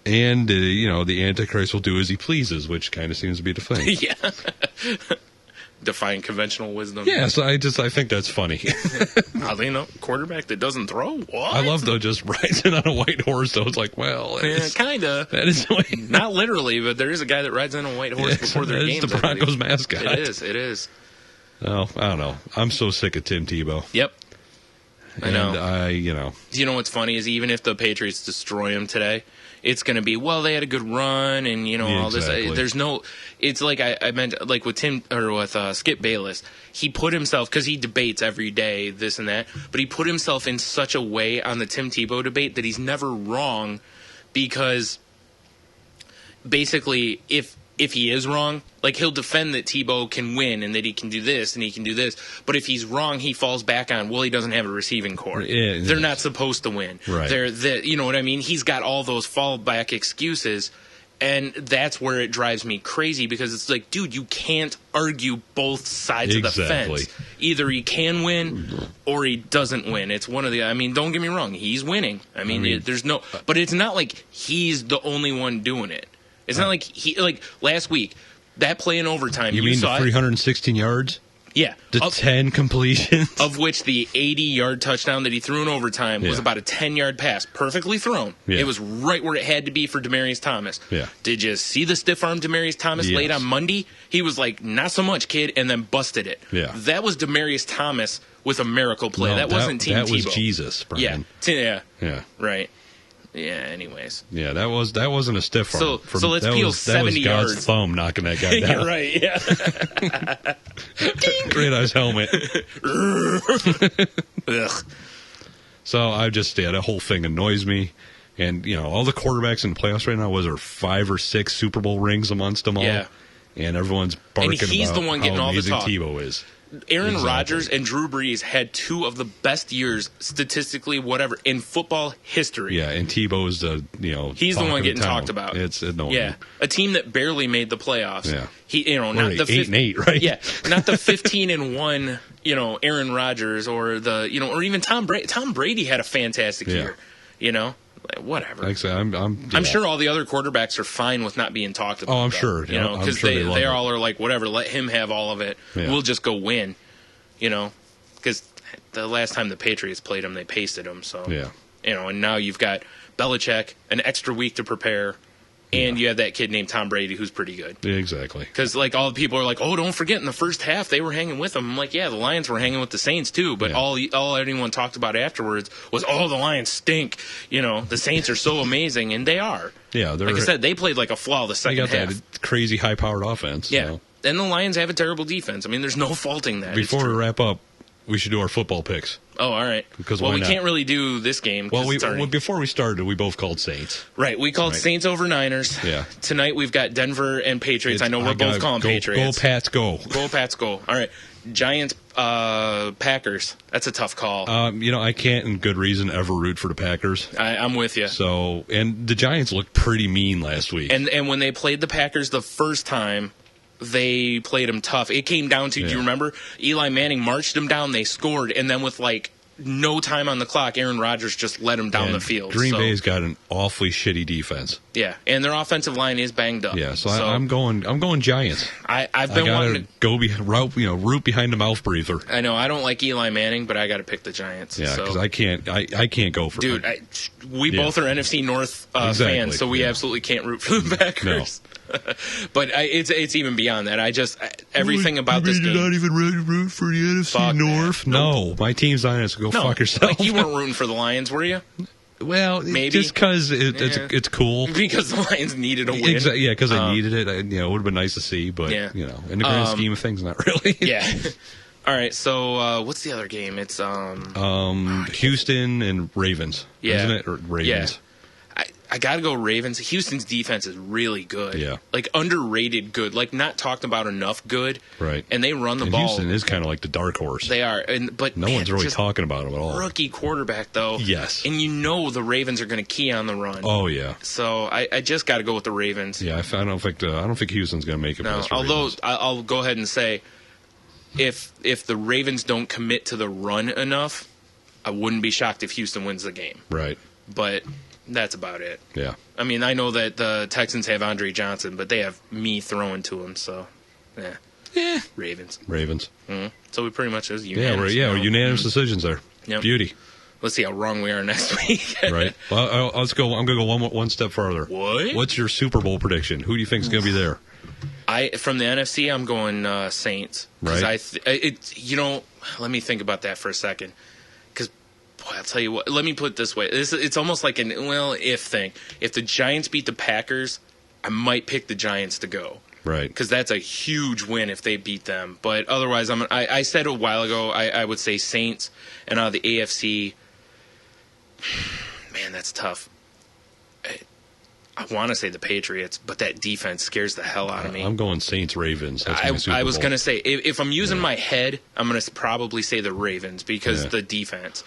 And, the Antichrist will do as he pleases, which kind of seems to be the thing. Yeah. Defying conventional wisdom. Yeah, so I think that's funny. Oddly enough, quarterback that doesn't throw? What? I love, though, just rising on a white horse, though. It's like, well, Yeah, kind of. that is Not literally, but there is a guy that rides on a white horse before their that games. is the I believe. Broncos mascot. It is. Oh, I don't know. I'm so sick of Tim Tebow. Yep. I know. And You know what's funny is even if the Patriots destroy him today, it's going to be, well, they had a good run and, all exactly. this. There's no, it's like I meant, like with Skip Bayless, he put himself, because he debates every day, this and that, but he put himself in such a way on the Tim Tebow debate that he's never wrong, because basically if he is wrong, like he'll defend that Tebow can win and that he can do this and he can do this. But if he's wrong, he falls back on, well, he doesn't have a receiving core. Yeah, They're not supposed to win. Right. You know what I mean? He's got all those fallback excuses. And that's where it drives me crazy, because it's like, dude, you can't argue both sides of the Exactly. fence. Either he can win or he doesn't win. It's one of the, don't get me wrong, he's winning. There's no, but it's not like he's the only one doing it. It's not like last week, that play in overtime. You mean saw the it? 316 yards? Yeah. The 10 completions? Of which the 80-yard touchdown that he threw in overtime was Yeah. about a 10-yard pass. Perfectly thrown. Yeah. It was right where it had to be for Demaryius Thomas. Yeah. Did you see the stiff arm Demaryius Thomas Yes. laid on Monday? He was like, not so much, kid, and then busted it. Yeah. That was Demaryius Thomas with a miracle play. No, that wasn't Team That Tebow. was Jesus, Brian. Yeah. Yeah. Right. Yeah, anyways. Yeah, that wasn't a stiff arm. So let's peel 70 that was God's yards. thumb knocking that guy down. You're right, yeah. Great eyes helmet. Ugh. So that whole thing annoys me. And, all the quarterbacks in the playoffs right now, was there 5 or 6 Super Bowl rings amongst them all? Yeah. And everyone's barking And he's about the one getting how all the amazing talk. Tebow is. Aaron Exactly. Rodgers and Drew Brees had 2 of the best years, statistically, whatever, in football history. Yeah, and Tebow is the, He's the talk one of getting town. talked about. It's annoying. Yeah, a team that barely made the playoffs. Yeah. He, not We're the 8-8, right? Yeah, not the 15-1. Aaron Rodgers or or even Tom Brady. Tom Brady had a fantastic Yeah. year. Whatever. Like I said, I'm sure all the other quarterbacks are fine with not being talked about. Oh, I'm though, sure. Yeah, I'm because sure they love they it. all are like, whatever, let him have all of it. Yeah. We'll just go win. Because the last time the Patriots played him, they pasted him. So Yeah. and now you've got Belichick, an extra week to prepare, and you have that kid named Tom Brady who's pretty good. Yeah, exactly. Because all the people are like, oh, don't forget in the first half they were hanging with them. I'm like, yeah, the Lions were hanging with the Saints too. But Yeah. all anyone talked about afterwards was, oh, the Lions stink. The Saints are so amazing, and they are. Yeah, they're, Like I said, they played like a flawless they second got half. that crazy high-powered offense. Yeah, and the Lions have a terrible defense. I mean, there's no faulting that. It's Before we true. wrap up, we should do our football picks. Oh, all right. Because well, why we not? can't really do this game. 'cause it's already- before we started, we both called Saints. right. We called Right. Saints over Niners. Yeah. Tonight we've got Denver and Patriots. I know we're both calling Patriots. Go Pats, go. Go Pats, go. All right. Giants, Packers. That's a tough call. I can't, in good reason, ever root for the Packers. I'm with you. So, and the Giants looked pretty mean last week. And when they played the Packers the first time, they played them tough. It came down to, do you Yeah. remember? Eli Manning marched them down. They scored, and then with no time on the clock, Aaron Rodgers just led them down And the field. Green So, Bay's got an awfully shitty defense. yeah, and their offensive line is banged up. Yeah, so I'm going Giants. I've I been wanting gotta to. go root behind the mouth breather. I know I don't like Eli Manning, but I got to pick the Giants. Yeah, so. because I can't go for Dude, we Yeah. both are NFC North Exactly, fans, so we yeah. absolutely can't root for the Packers. But it's even beyond that. Everything about this game. Not even root for the NFC Fuck North. that. No, my team's on it. So go fuck yourself. Like you weren't rooting for the Lions, were you? Well, Maybe. just because Yeah. it's cool. Because the Lions needed a win. Exactly. Yeah, because I needed it. It would have been nice to see, but Yeah. in the grand scheme of things, not really. Yeah. All right. So what's the other game? It's Houston and Ravens. Yeah. Isn't it? Or Ravens. I got to go Ravens. Houston's defense is really good. Yeah. Like underrated good. Like not talked about enough good. Right. And they run the And ball. Houston is kind of like the dark horse. They are. But No man, one's really just talking about them at all. rookie quarterback though. Yes. And the Ravens are going to key on the run. Oh yeah. So I just got to go with the Ravens. Yeah, I don't think Houston's going to make it. No, past the although Ravens. I'll go ahead and say, if the Ravens don't commit to the run enough, I wouldn't be shocked if Houston wins the game. Right. But that's about it. Yeah. I mean, I know that the Texans have Andre Johnson, but they have me throwing to him. So, Ravens. So we pretty much is Yeah, unanimous. we're now. unanimous decisions there. Yep. Beauty. Let's see how wrong we are next week. Right. Well, let's go. I'm going to go one step farther. What? What's your Super Bowl prediction? Who do you think is going to be there? From the NFC, I'm going Saints. 'Cause Right. let me think about that for a second. Because, boy, I'll tell you what. Let me put it this way. It's almost like if thing. If the Giants beat the Packers, I might pick the Giants to go. Right. Because that's a huge win if they beat them. But otherwise, I said a while ago, I would say Saints. And out of the AFC, man, that's tough. I want to say the Patriots, but that defense scares the hell out of me. I'm going Saints Ravens. That's my Super I was Bowl. going to say, if I'm using my head, I'm going to probably say the Ravens because Yeah. the defense.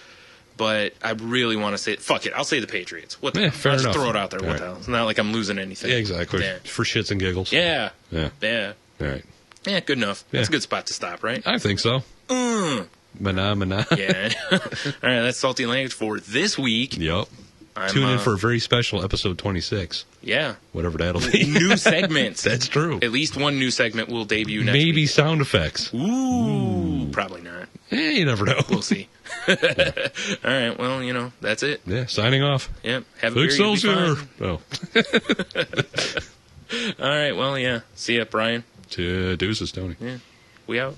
But I really want to say, fuck it, I'll say the Patriots. What the Yeah, hell? fair I'll just enough. throw it out there. All What right. the hell? It's not like I'm losing anything. Yeah, exactly. Yeah. For shits and giggles. Yeah. Yeah. Yeah. All right. Yeah, good enough. Yeah. That's a good spot to stop, right? I think so. Mana. Yeah. All right, that's Salty Language for this week. Yep. I'm, Tune in for a very special episode 26. Yeah. Whatever that'll be. New segments. That's true. At least one new segment will debut next Maybe week. sound effects. Ooh. Probably not. You never know. We'll see. All right, well, that's it. Yeah, signing off. Yep. Have a beer. You'll be Excelsior. fine. Oh. All right, well, yeah. See ya, Brian. Deuces, Tony. Yeah. We out.